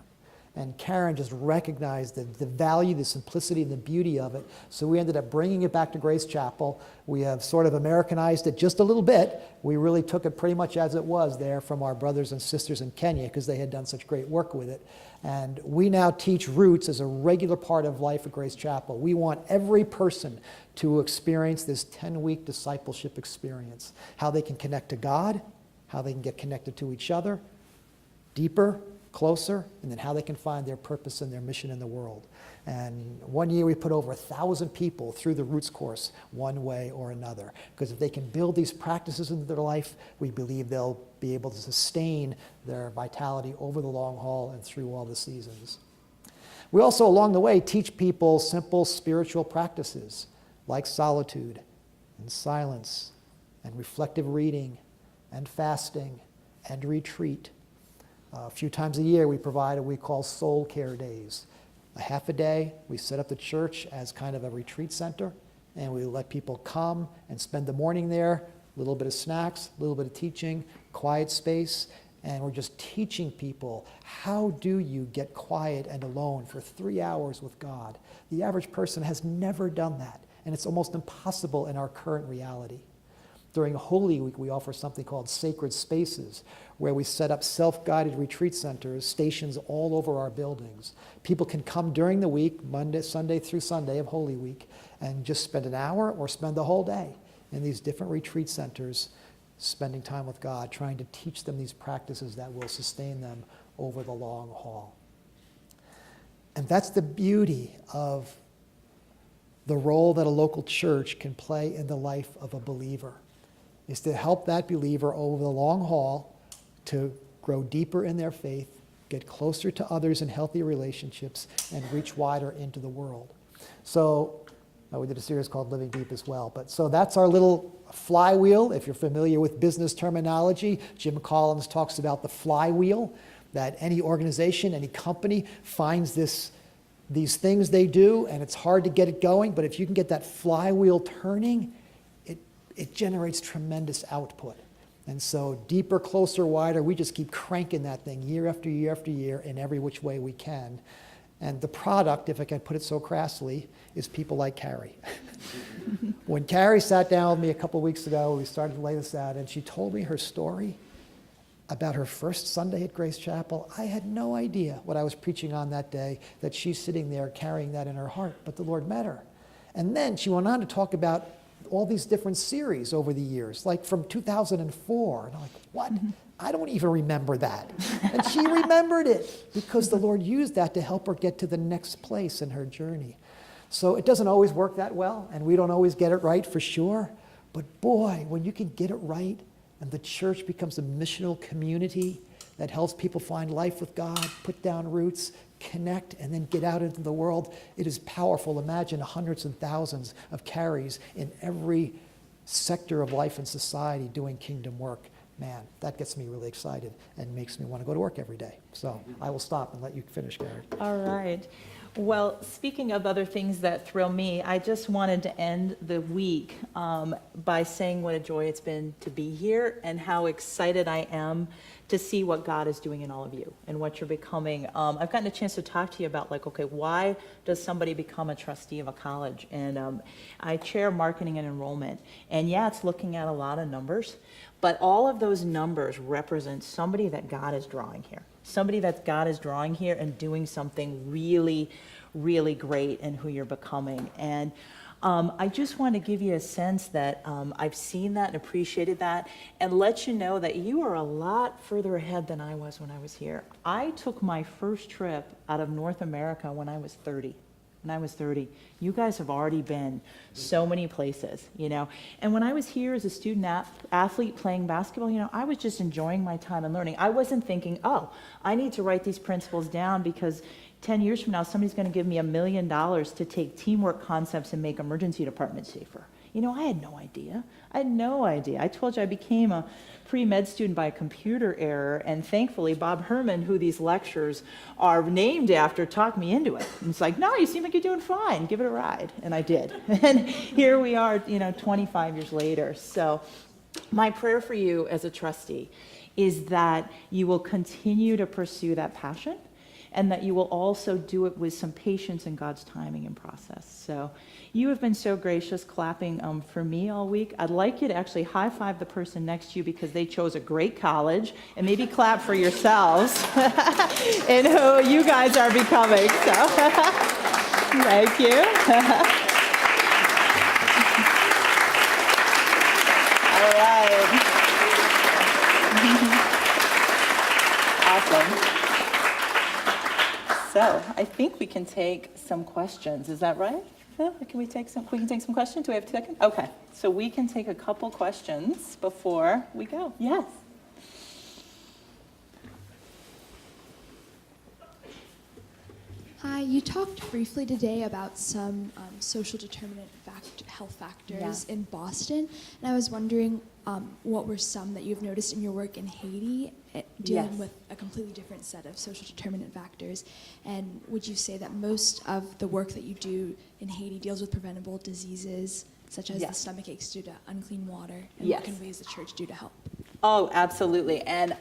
And Karen just recognized the value, the simplicity, and the beauty of it. So we ended up bringing it back to Grace Chapel. We have sort of Americanized it just a little bit. We really took it pretty much as it was there from our brothers and sisters in Kenya, because they had done such great work with it. And we now teach roots as a regular part of life at Grace Chapel. We want every person to experience this 10-week discipleship experience. How they can connect to God, how they can get connected to each other, deeper, closer, and then how they can find their purpose and their mission in the world. And one year we put over 1,000 people through the Roots course one way or another, because if they can build these practices into their life, we believe they'll be able to sustain their vitality over the long haul and through all the seasons. We also, along the way, teach people simple spiritual practices like solitude and silence and reflective reading and fasting and retreat. A few times a year, we provide what we call soul care days. A half a day, we set up the church as kind of a retreat center, and we let people come and spend the morning there, a little bit of snacks, a little bit of teaching, quiet space, and we're just teaching people, how do you get quiet and alone for 3 hours with God? The average person has never done that, and it's almost impossible in our current reality. During Holy Week, we offer something called Sacred Spaces, where we set up self-guided retreat centers, stations all over our buildings. People can come during the week, Sunday through Sunday of Holy Week, and just spend an hour or spend the whole day in these different retreat centers, spending time with God, trying to teach them these practices that will sustain them over the long haul. And that's the beauty of the role that a local church can play in the life of a believer, is to help that believer over the long haul to grow deeper in their faith, get closer to others in healthy relationships, and reach wider into the world. So we did a series called Living Deep as well. But so that's our little flywheel. If you're familiar with business terminology, Jim Collins talks about the flywheel, that any organization, any company finds these things they do, and it's hard to get it going, but if you can get that flywheel turning, it generates tremendous output. And so deeper, closer, wider, we just keep cranking that thing year after year after year in every which way we can. And the product, if I can put it so crassly, is people like Carrie. When Carrie sat down with me a couple weeks ago, we started to lay this out, and she told me her story about her first Sunday at Grace Chapel. I had no idea what I was preaching on that day, that she's sitting there carrying that in her heart, but the Lord met her. And then she went on to talk about all these different series over the years, like from 2004. And I'm like, what? I don't even remember that. And she remembered it because the Lord used that to help her get to the next place in her journey. So it doesn't always work that well, and we don't always get it right for sure. But boy, when you can get it right, and the church becomes a missional community that helps people find life with God, put down roots, connect, and then get out into the world, it is powerful. Imagine hundreds and thousands of Carries in every sector of life and society doing kingdom work. Man, that gets me really excited and makes me want to go to work every day. So I will stop and let you finish, Carrie. All right. Well, speaking of other things that thrill me, I just wanted to end the week by saying what a joy it's been to be here and how excited I am to see what God is doing in all of you and what you're becoming. I've gotten a chance to talk to you about, like, okay, why does somebody become a trustee of a college? And I chair marketing and enrollment. And yeah, it's looking at a lot of numbers, but all of those numbers represent somebody that God is drawing here. Somebody that God is drawing here and doing something really, really great in who you're becoming. And I just want to give you a sense that I've seen that and appreciated that and let you know that you are a lot further ahead than I was when I was here. I took my first trip out of North America when I was 30. When I was 30, you guys have already been so many places, you know. And when I was here as a student athlete playing basketball, you know, I was just enjoying my time and learning. I wasn't thinking, oh, I need to write these principles down because 10 years from now, somebody's going to give me $1 million to take teamwork concepts and make emergency departments safer. You know, I had no idea. I had no idea. I told you I became a pre-med student by a computer error, and thankfully Bob Herrmann, who these lectures are named after, talked me into it. And it's like, no, you seem like you're doing fine. Give it a ride. And I did. And here we are, you know, 25 years later. So my prayer for you as a trustee is that you will continue to pursue that passion and that you will also do it with some patience in God's timing and process. So you have been so gracious clapping for me all week. I'd like you to actually high five the person next to you because they chose a great college, and maybe clap for yourselves and who you guys are becoming. So thank you. All right. Awesome. So I think we can take some questions. Is that right? Phil? Can we take some questions? Do we have 2 seconds? Okay. So we can take a couple questions before we go. Yes. Hi, you talked briefly today about some social determinant health factors in Boston, and I was wondering what were some that you've noticed in your work in Haiti, dealing with a completely different set of social determinant factors, and would you say that most of the work that you do in Haiti deals with preventable diseases, such as the stomach aches due to unclean water, and what can ways the church do to help? Oh, absolutely. And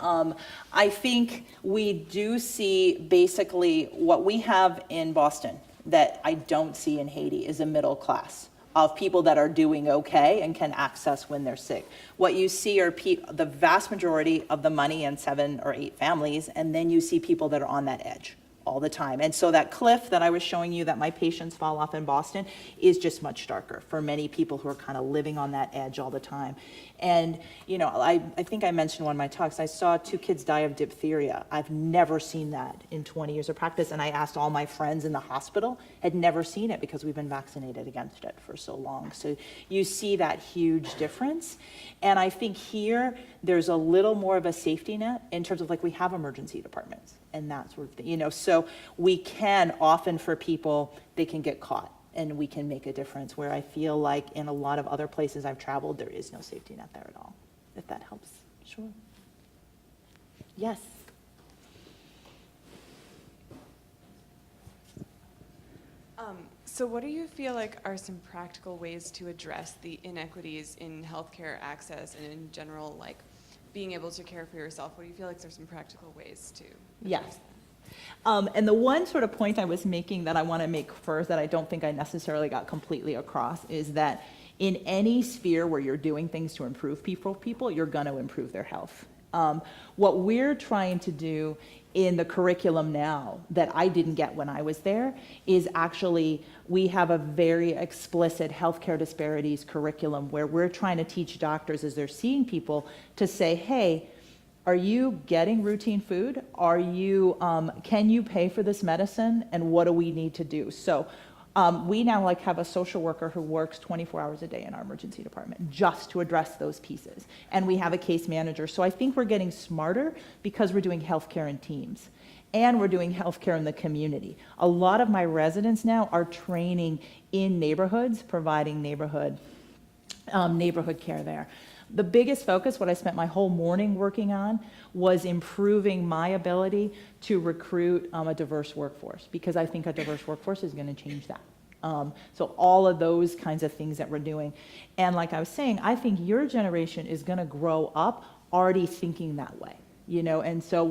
I think we do see basically what we have in Boston that I don't see in Haiti is a middle class of people that are doing okay and can access when they're sick. What you see are the vast majority of the money in 7 or 8 families, and then you see people that are on that edge all the time. And so that cliff that I was showing you that my patients fall off in Boston is just much darker for many people who are kind of living on that edge all the time. And, you know, I think I mentioned one of my talks, I saw 2 kids die of diphtheria. I've never seen that in 20 years of practice. And I asked all my friends in the hospital, had never seen it because we've been vaccinated against it for so long. So you see that huge difference. And I think here, there's a little more of a safety net in terms of, like, we have emergency departments and that sort of thing, you know, so we can often for people, they can get caught and we can make a difference, where I feel like in a lot of other places I've traveled, there is no safety net there at all, if that helps. Sure. Yes. So what do you feel like are some practical ways to address the inequities in healthcare access and in general, like being able to care for yourself? What do you feel like there's some practical ways to address that? And the one sort of point I was making that I want to make first that I don't think I necessarily got completely across is that in any sphere where you're doing things to improve people, you're going to improve their health. What we're trying to do in the curriculum now that I didn't get when I was there is actually we have a very explicit healthcare disparities curriculum where we're trying to teach doctors as they're seeing people to say, hey, are you getting routine food? Are you, can you pay for this medicine? And what do we need to do? So we now have a social worker who works 24 hours a day in our emergency department just to address those pieces. And we have a case manager. So I think we're getting smarter because we're doing healthcare in teams and we're doing healthcare in the community. A lot of my residents now are training in neighborhoods, providing neighborhood care there. The biggest focus, what I spent my whole morning working on, was improving my ability to recruit a diverse workforce, because I think a diverse workforce is going to change that. So all of those kinds of things that we're doing. And like I was saying, I think your generation is going to grow up already thinking that way, you know, and so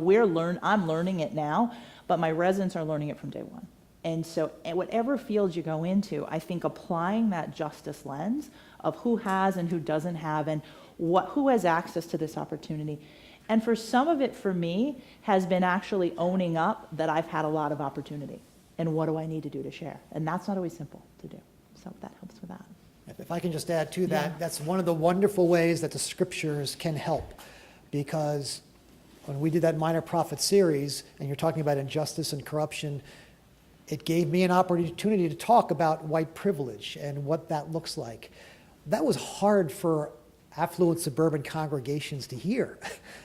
I'm learning it now, but my residents are learning it from day one. And so whatever field you go into, I think applying that justice lens of who has and who doesn't have, and who has access to this opportunity. And for some of it, for me, has been actually owning up that I've had a lot of opportunity. And what do I need to do to share? And that's not always simple to do. So that helps with that. If I can just add to that, Yeah. that's one of the wonderful ways that the scriptures can help. Because when we did that Minor Prophet series, and you're talking about injustice and corruption, it gave me an opportunity to talk about white privilege and what that looks like. That was hard for affluent suburban congregations to hear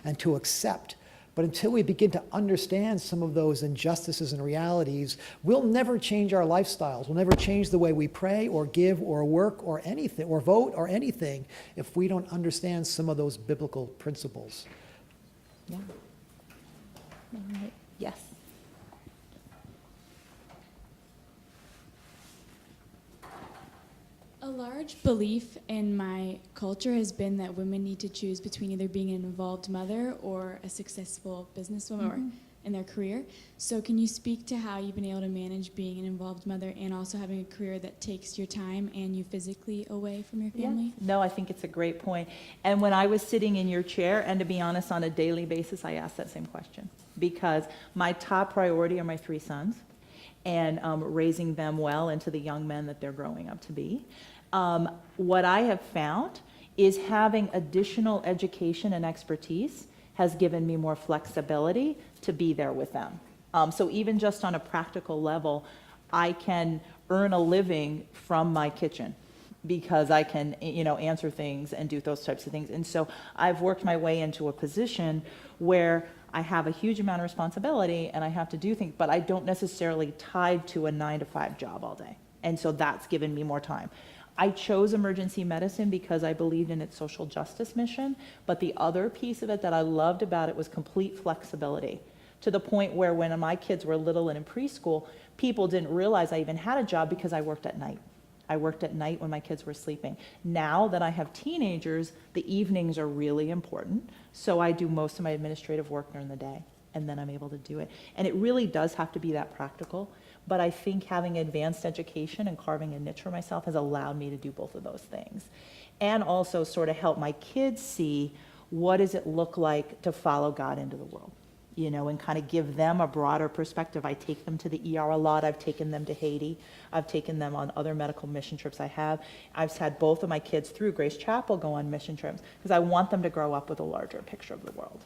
and to accept. But until we begin to understand some of those injustices and realities, we'll never change our lifestyles. We'll never change the way we pray or give or work or anything, or vote or anything, if we don't understand some of those biblical principles. Yeah. All right. Yes. A large belief in my culture has been that women need to choose between either being an involved mother or a successful businesswoman or in their career. So can you speak to how you've been able to manage being an involved mother and also having a career that takes your time and you physically away from your family? Yeah. No, I think it's a great point. And when I was sitting in your chair, and to be honest, on a daily basis, I asked that same question, because my top priority are my 3 sons and raising them well into the young men that they're growing up to be. What I have found is having additional education and expertise has given me more flexibility to be there with them. So even just on a practical level, I can earn a living from my kitchen because I can, you know, answer things and do those types of things. And so I've worked my way into a position where I have a huge amount of responsibility and I have to do things, but I don't necessarily tied to a 9-to-5 job all day. And so that's given me more time. I chose emergency medicine because I believed in its social justice mission, but the other piece of it that I loved about it was complete flexibility, to the point where when my kids were little and in preschool, people didn't realize I even had a job because I worked at night. I worked at night when my kids were sleeping. Now that I have teenagers, the evenings are really important, so I do most of my administrative work during the day, and then I'm able to do it. And it really does have to be that practical. But I think having advanced education and carving a niche for myself has allowed me to do both of those things. And also sort of help my kids see what does it look like to follow God into the world, you know, and kind of give them a broader perspective. I take them to the ER a lot. I've taken them to Haiti. I've taken them on other medical mission trips I have. I've had both of my kids through Grace Chapel go on mission trips because I want them to grow up with a larger picture of the world.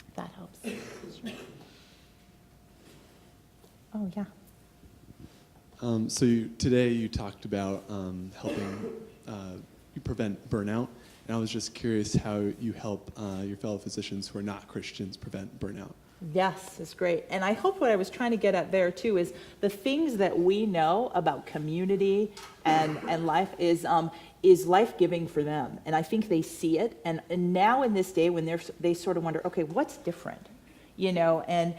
If that helps. Sure. Oh, yeah. So today you talked about helping you prevent burnout, and I was just curious how you help your fellow physicians who are not Christians prevent burnout. Yes, it's great. And I hope what I was trying to get at there too is the things that we know about community and life is life-giving for them. And I think they see it. And now in this day when they sort of wonder, okay, what's different? You know, and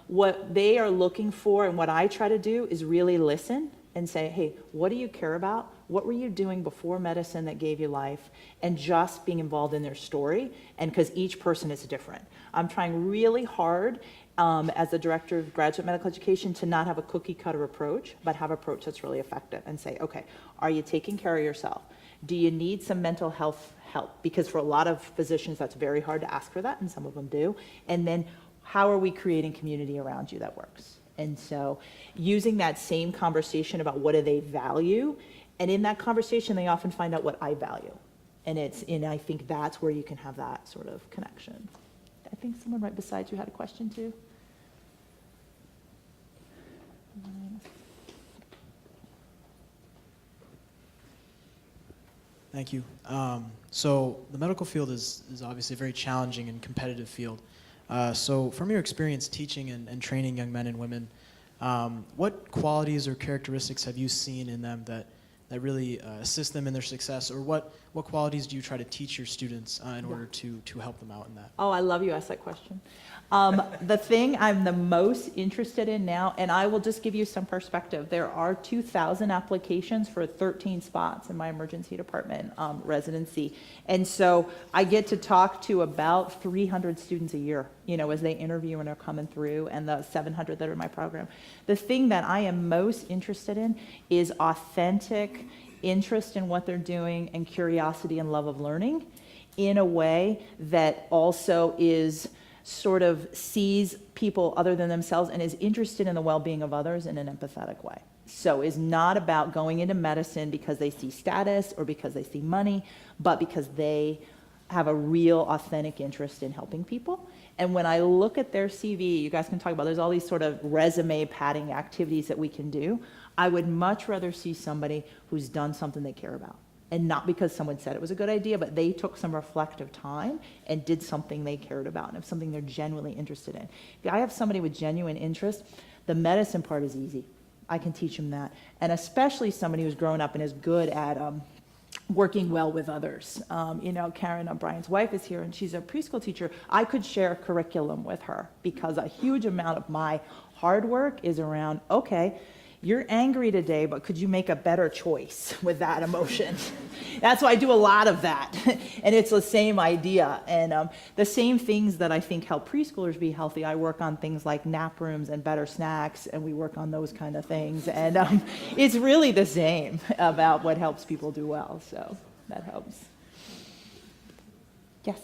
what they are looking for and what I try to do is really listen and say, hey, what do you care about? What were you doing before medicine that gave you life? And just being involved in their story, and because each person is different. I'm trying really hard as the director of graduate medical education to not have a cookie cutter approach, but have an approach that's really effective and say, okay, are you taking care of yourself? Do you need some mental health help? Because for a lot of physicians, that's very hard to ask for that, and some of them do. And then how are we creating community around you that works? And so using that same conversation about what do they value, and in that conversation, they often find out what I value. And I think that's where you can have that sort of connection. I think someone right beside you had a question too. Thank you. So the medical field is obviously a very challenging and competitive field. So from your experience teaching and training young men and women, what qualities or characteristics have you seen in them that that really assist them in their success, or what qualities do you try to teach your students in order to help them out in that? Oh, I love you asked that question. The thing I'm the most interested in now, and I will just give you some perspective, there are 2,000 applications for 13 spots in my emergency department residency. And so I get to talk to about 300 students a year, as they interview and are coming through, and the 700 that are in my program. The thing that I am most interested in is authentic interest in what they're doing and curiosity and love of learning in a way that also is sort of sees people other than themselves and is interested in the well-being of others in an empathetic way. So is not about going into medicine because they see status or because they see money, but because they have a real authentic interest in helping people. And when I look at their CV, you guys can talk about, there's all these sort of resume padding activities that we can do. I would much rather see somebody who's done something they care about. And not because someone said it was a good idea, but they took some reflective time and did something they cared about and something they're genuinely interested in. If I have somebody with genuine interest, the medicine part is easy. I can teach them that. And especially somebody who's grown up and is good at working well with others. Karen, Bryan's wife, is here, and she's a preschool teacher. I could share a curriculum with her because a huge amount of my hard work is around, okay, you're angry today, but could you make a better choice with that emotion? That's why I do a lot of that. And it's the same idea. And the same things that I think help preschoolers be healthy, I work on things like nap rooms and better snacks, and we work on those kind of things. And it's really the same about what helps people do well. So that helps. Yes.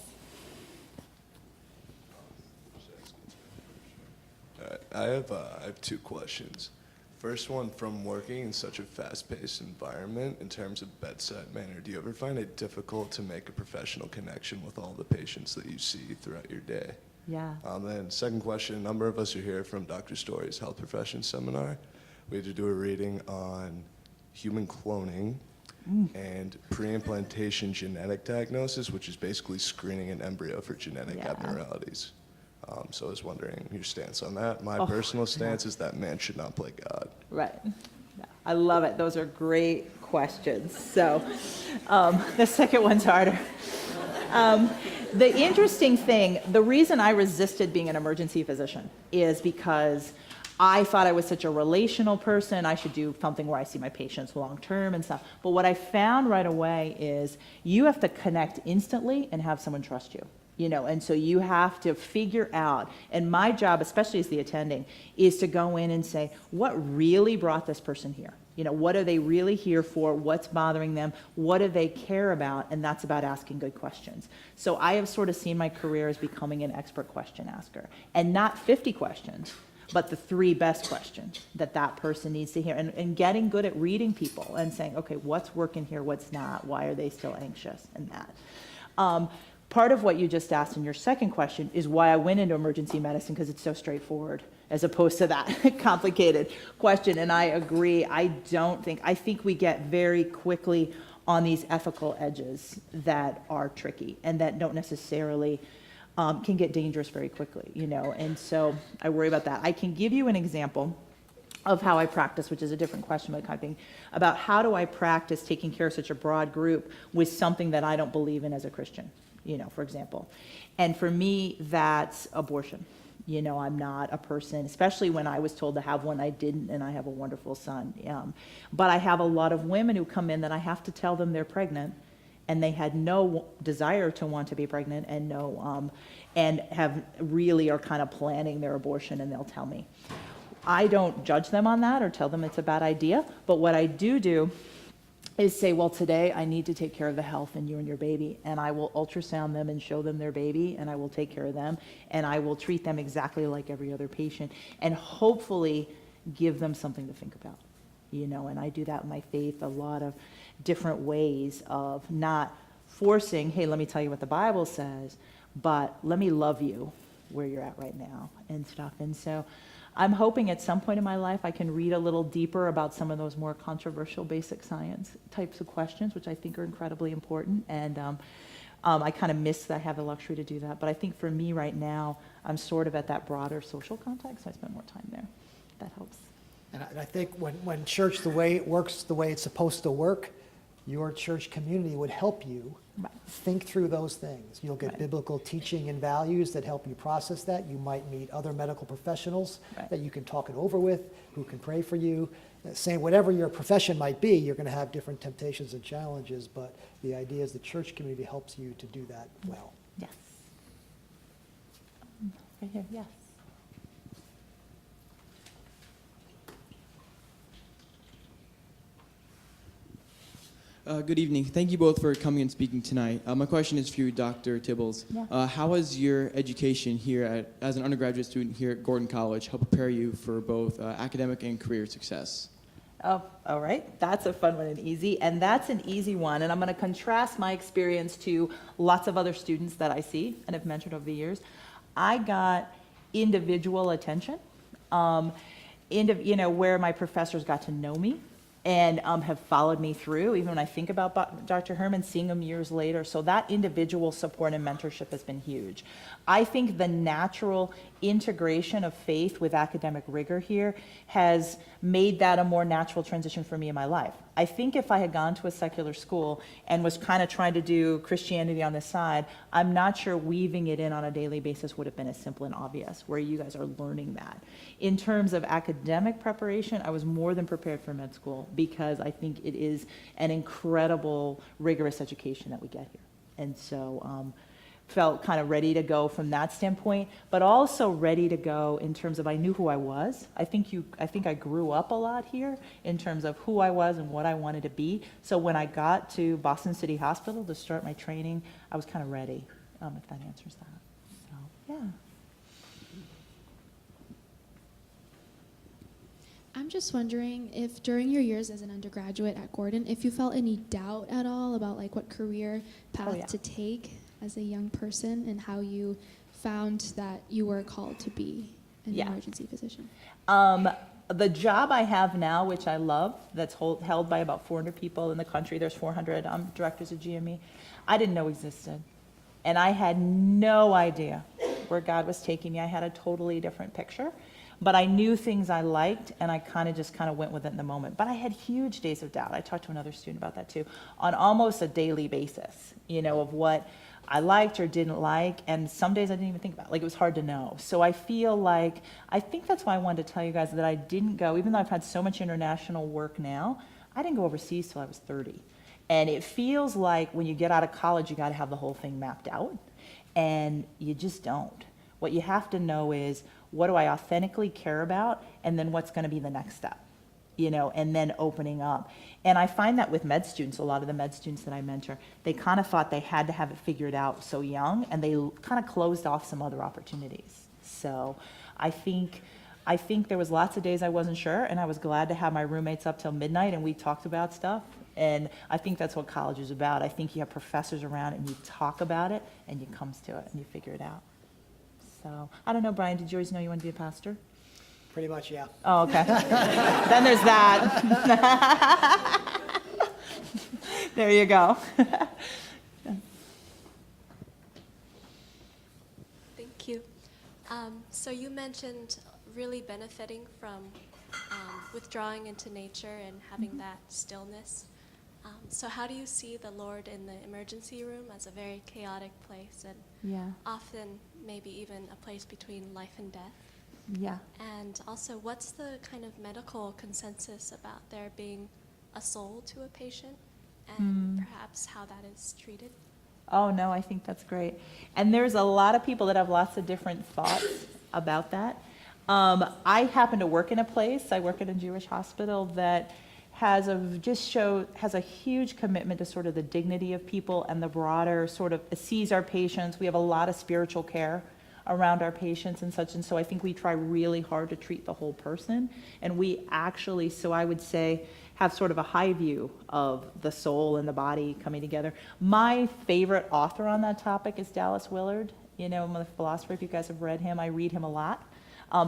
I have two questions. First one, from working in such a fast-paced environment in terms of bedside manner, do you ever find it difficult to make a professional connection with all the patients that you see throughout your day? Yeah. Then second question, a number of us are here from Dr. Story's Health Professions Seminar. We had to do a reading on human cloning and pre-implantation genetic diagnosis, which is basically screening an embryo for genetic abnormalities. So I was wondering your stance on that. My personal stance is that man should not play God. Right. Yeah, I love it. Those are great questions. So the second one's harder. The interesting thing, the reason I resisted being an emergency physician is because I thought I was such a relational person. I should do something where I see my patients long term and stuff. But what I found right away is you have to connect instantly and have someone trust you. And so you have to figure out, and my job, especially as the attending, is to go in and say, what really brought this person here? What are they really here for? What's bothering them? What do they care about? And that's about asking good questions. So I have sort of seen my career as becoming an expert question asker, and not 50 questions, but the 3 best questions that person needs to hear, and getting good at reading people and saying, okay, what's working here? What's not? Why are they still anxious? And that. Part of what you just asked in your second question is why I went into emergency medicine, because it's so straightforward as opposed to that complicated question. And I agree. I think we get very quickly on these ethical edges that are tricky and that don't necessarily can get dangerous very quickly, and so I worry about that. I can give you an example of how I practice, which is a different question, but kind of thing, about how do I practice taking care of such a broad group with something that I don't believe in as a Christian. For example. And for me, that's abortion. I'm not a person, especially when I was told to have one, I didn't, and I have a wonderful son. But I have a lot of women who come in that I have to tell them they're pregnant, and they had no desire to want to be pregnant, and and are kind of planning their abortion, and they'll tell me. I don't judge them on that or tell them it's a bad idea, but what I do is say, well, today I need to take care of the health in you and your baby, and I will ultrasound them and show them their baby, and I will take care of them, and I will treat them exactly like every other patient, and hopefully give them something to think about, and I do that in my faith, a lot of different ways of not forcing, hey, let me tell you what the Bible says, but let me love you where you're at right now and stuff. And so I'm hoping at some point in my life I can read a little deeper about some of those more controversial basic science types of questions, which I think are incredibly important. And I kind of miss that I have the luxury to do that. But I think for me right now, I'm sort of at that broader social context, so I spend more time there. That helps. And I think when church, the way it works, the way it's supposed to work, your church community would help you think through those things. You'll get biblical teaching and values that help you process that. You might meet other medical professionals that you can talk it over with, who can pray for you. Saying whatever your profession might be, you're going to have different temptations and challenges, but the idea is the church community helps you to do that well. Yes. Right here, yes. Good evening. Thank you both for coming and speaking tonight. My question is for you, Dr. Tibbles. Yeah. How has your education here as an undergraduate student here at Gordon College helped prepare you for both academic and career success? Oh, all right. That's a fun one and easy. And that's an easy one. And I'm going to contrast my experience to lots of other students that I see and have mentored over the years. I got individual attention, where my professors got to know me and have followed me through, even when I think about Dr. Herrmann, seeing him years later. So that individual support and mentorship has been huge. I think the natural integration of faith with academic rigor here has made that a more natural transition for me in my life. I think if I had gone to a secular school and was kind of trying to do Christianity on the side, I'm not sure weaving it in on a daily basis would have been as simple and obvious, where you guys are learning that. In terms of academic preparation, I was more than prepared for med school because I think it is an incredible, rigorous education that we get here. And so, felt kind of ready to go from that standpoint, but also ready to go in terms of I knew who I was. I think I grew up a lot here in terms of who I was and what I wanted to be. So when I got to Boston City Hospital to start my training, I was kind of ready, if that answers that. So, yeah. I'm just wondering if during your years as an undergraduate at Gordon, if you felt any doubt at all about like what career path to take as a young person and how you found that you were called to be an emergency physician. The job I have now, which I love, that's held by about 400 people in the country, there's 400 directors of GME, I didn't know existed. And I had no idea where God was taking me. I had a totally different picture. But I knew things I liked, and I kind of went with it in the moment. But I had huge days of doubt. I talked to another student about that too, on almost a daily basis, of what I liked or didn't like, and some days I didn't even think about it. Like, it was hard to know. So I think that's why I wanted to tell you guys that I didn't go, even though I've had so much international work now, I didn't go overseas till I was 30. And it feels like when you get out of college, you got to have the whole thing mapped out, and you just don't. What you have to know is, what do I authentically care about, and then what's going to be the next step, and then opening up. And I find that with med students, a lot of the med students that I mentor, they kind of thought they had to have it figured out so young, and they kind of closed off some other opportunities. So I think there was lots of days I wasn't sure, and I was glad to have my roommates up till midnight, and we talked about stuff. And I think that's what college is about. I think you have professors around, and you talk about it, and you come to it, and you figure it out. So, I don't know, Bryan, did you always know you wanted to be a pastor? Pretty much, yeah. Oh, okay. Then there's that. There you go. Thank you. So you mentioned really benefiting from withdrawing into nature and having that stillness. So how do you see the Lord in the emergency room as a very chaotic place and often maybe even a place between life and death? Yeah. And also, what's the kind of medical consensus about there being a soul to a patient and perhaps how that is treated? Oh, no, I think that's great. And there's a lot of people that have lots of different thoughts about that. I happen to work in a place, I work at a Jewish hospital that has a huge commitment to sort of the dignity of people and the broader sort of sees our patients. We have a lot of spiritual care around our patients and such, and so I think we try really hard to treat the whole person. And we actually, so I would say, have sort of a high view of the soul and the body coming together. My favorite author on that topic is Dallas Willard. I'm a philosopher. If you guys have read him, I read him a lot.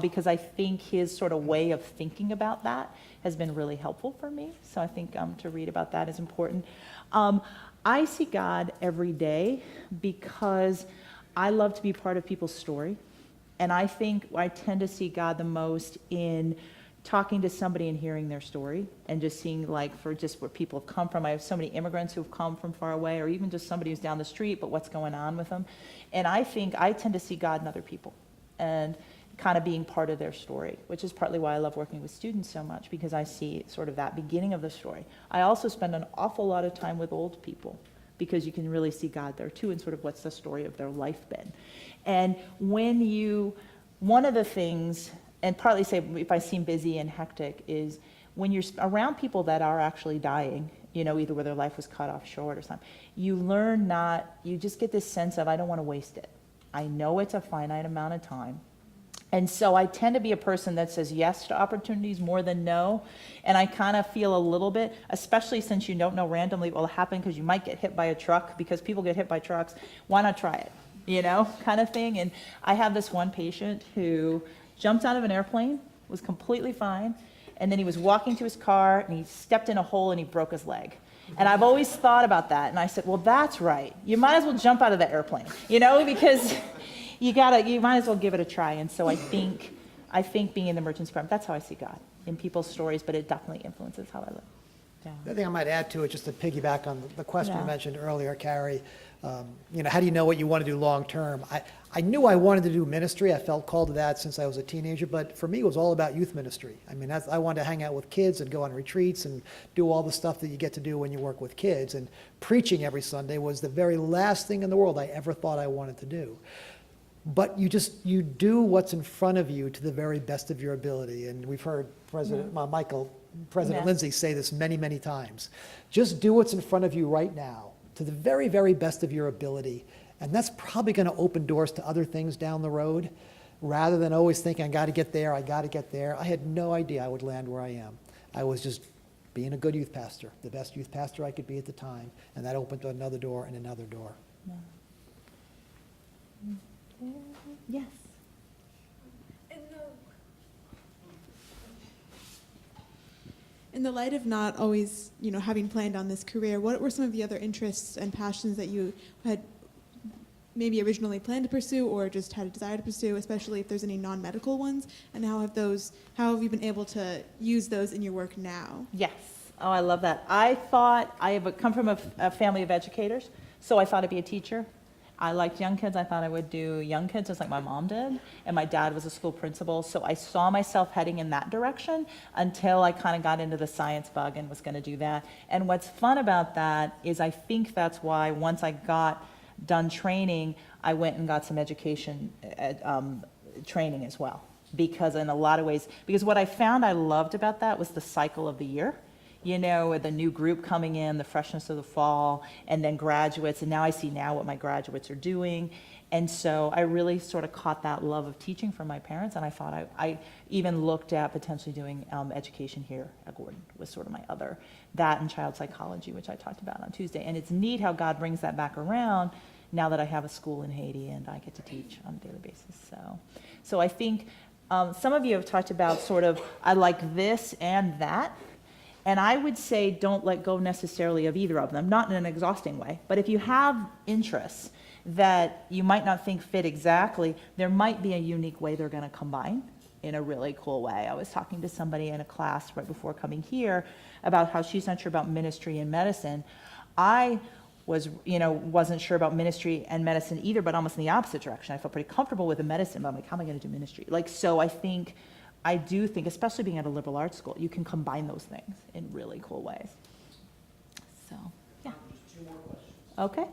Because I think his sort of way of thinking about that has been really helpful for me. So I think to read about that is important. I see God every day because I love to be part of people's story. And I think I tend to see God the most in talking to somebody and hearing their story and just seeing like for just where people have come from. I have so many immigrants who've come from far away, or even just somebody who's down the street, but what's going on with them. And I think I tend to see God in other people and kind of being part of their story, which is partly why I love working with students so much, because I see sort of that beginning of the story. I also spend an awful lot of time with old people because you can really see God there too, and sort of what's the story of their life been. And one of the things, and partly say if I seem busy and hectic, is when you're around people that are actually dying, either where their life was cut off short or something, you just get this sense of, I don't want to waste it. I know it's a finite amount of time. And so I tend to be a person that says yes to opportunities more than no. And I kind of feel a little bit, especially since you don't know randomly what will happen, because you might get hit by a truck, because people get hit by trucks. Why not try it? Kind of thing. And I have this one patient who jumped out of an airplane, was completely fine, and then he was walking to his car and he stepped in a hole and he broke his leg. And I've always thought about that, and I said, well, that's right. You might as well jump out of the airplane, because you might as well give it a try. And so I think being in the emergency department, that's how I see God, in people's stories, but it definitely influences how I live. Yeah. The other thing I might add to it, just to piggyback on the question you Yeah. mentioned earlier, Carrie, how do you know what you want to do long term? I knew I wanted to do ministry. I felt called to that since I was a teenager, but for me it was all about youth ministry. I mean, I wanted to hang out with kids and go on retreats and do all the stuff that you get to do when you work with kids. And preaching every Sunday was the very last thing in the world I ever thought I wanted to do. But you do what's in front of you to the very best of your ability. And we've heard President Yeah. Lindsay say this many, many times. Just do what's in front of you right now to the very, very best of your ability. And that's probably going to open doors to other things down the road, rather than always thinking, I got to get there. I had no idea I would land where I am. I was just being a good youth pastor, the best youth pastor I could be at the time. And that opened another door and another door. Yeah. Yes. In the light of not always, having planned on this career, what were some of the other interests and passions that you had maybe originally planned to pursue or just had a desire to pursue, especially if there's any non-medical ones? And how have you been able to use those in your work now? Yes. Oh, I love that. I have come from a family of educators, so I thought I'd be a teacher. I liked young kids. I thought I would do young kids just like my mom did. And my dad was a school principal, so I saw myself heading in that direction until I kind of got into the science bug and was going to do that. And what's fun about that is I think that's why once I got done training, I went and got some education training as well. Because in a lot of ways, because what I found I loved about that was the cycle of the year. The new group coming in, the freshness of the fall, and then graduates. And now I see what my graduates are doing. And so I really sort of caught that love of teaching from my parents. And I thought I even looked at potentially doing education here at Gordon was sort of my other, that and child psychology, which I talked about on Tuesday. And it's neat how God brings that back around now that I have a school in Haiti and I get to teach on a daily basis. So I think some of you have talked about sort of, I like this and that. And I would say don't let go necessarily of either of them, not in an exhausting way. But if you have interests that you might not think fit exactly, there might be a unique way they're going to combine in a really cool way. I was talking to somebody in a class right before coming here about how she's not sure about ministry and medicine. I wasn't sure about ministry and medicine either, but almost in the opposite direction. I felt pretty comfortable with the medicine, but I'm like, how am I going to do ministry? So I do think, especially being at a liberal arts school, you can combine those things in really cool ways. So, yeah. Just 2 more questions. Okay.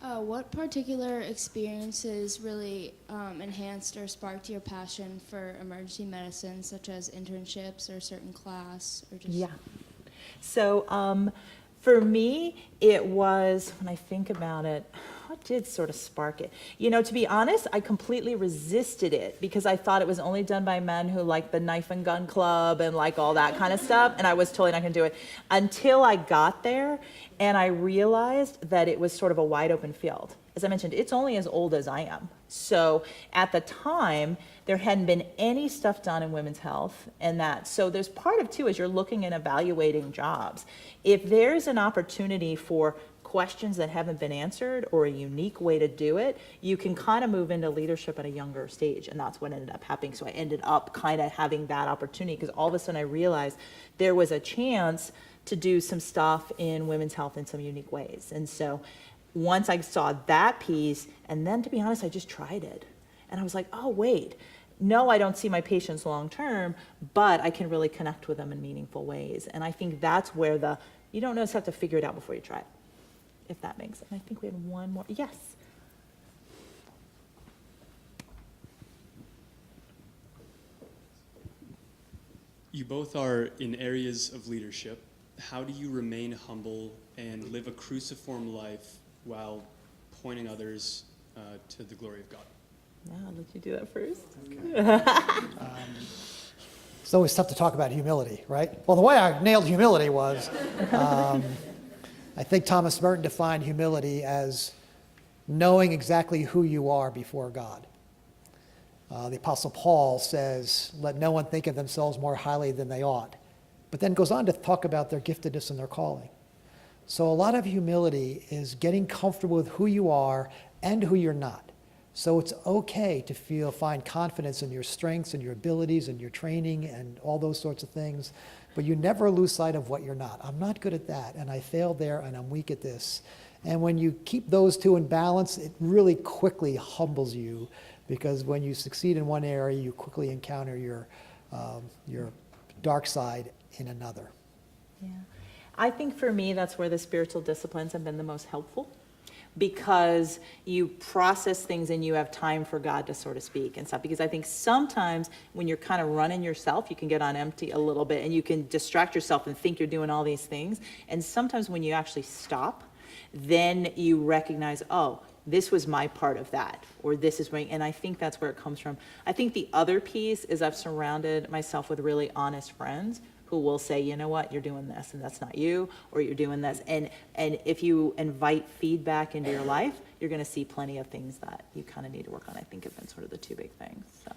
What particular experiences really enhanced or sparked your passion for emergency medicine, such as internships or certain class, or just? Yeah. So, for me, it was, when I think about it, what did sort of spark it? To be honest, I completely resisted it because I thought it was only done by men who like the knife and gun club and like all that kind of stuff. And I was totally not going to do it until I got there and I realized that it was sort of a wide open field. As I mentioned, it's only as old as I am. So at the time, there hadn't been any stuff done in women's health and that. So there's part of too, as you're looking and evaluating jobs, if there's an opportunity for questions that haven't been answered or a unique way to do it, you can kind of move into leadership at a younger stage. And that's what ended up happening. So I ended up kind of having that opportunity because all of a sudden I realized there was a chance to do some stuff in women's health in some unique ways. And so once I saw that piece, and then to be honest, I just tried it. And I was like, oh, wait, no, I don't see my patients long term, but I can really connect with them in meaningful ways. And I think that's where you don't just have to figure it out before you try it, if that makes sense. And I think we had one more. Yes. You both are in areas of leadership. How do you remain humble and live a cruciform life while pointing others to the glory of God? Yeah, I'll let you do that first. It's always tough to talk about humility, right? Well, the way I nailed humility was, I think Thomas Merton defined humility as knowing exactly who you are before God. The Apostle Paul says, let no one think of themselves more highly than they ought, but then goes on to talk about their giftedness and their calling. So a lot of humility is getting comfortable with who you are and who you're not. So it's okay to find confidence in your strengths and your abilities and your training and all those sorts of things, but you never lose sight of what you're not. I'm not good at that, and I failed there, and I'm weak at this. And when you keep those two in balance, it really quickly humbles you, because when you succeed in one area, you quickly encounter your dark side in another. Yeah. I think for me, that's where the spiritual disciplines have been the most helpful, because you process things and you have time for God to sort of speak and stuff. Because I think sometimes when you're kind of running yourself, you can get on empty a little bit and you can distract yourself and think you're doing all these things. And sometimes when you actually stop, then you recognize, oh, this was my part of that, or this is my, and I think that's where it comes from. I think the other piece is I've surrounded myself with really honest friends who will say, you know what, you're doing this and that's not you, or you're doing this. And if you invite feedback into your life, you're gonna see plenty of things that you kind of need to work on. I think have been sort of the two big things, so.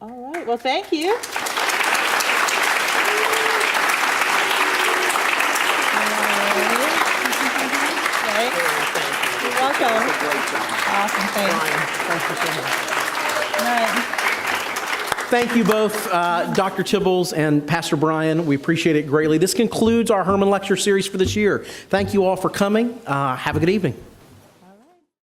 All right, well, thank you. Right. You're welcome. Awesome, thanks. All right. Thank you both, Dr. Tibbles and Pastor Bryan. We appreciate it greatly. This concludes our Herrmann Lecture Series for this year. Thank you all for coming. Have a good evening.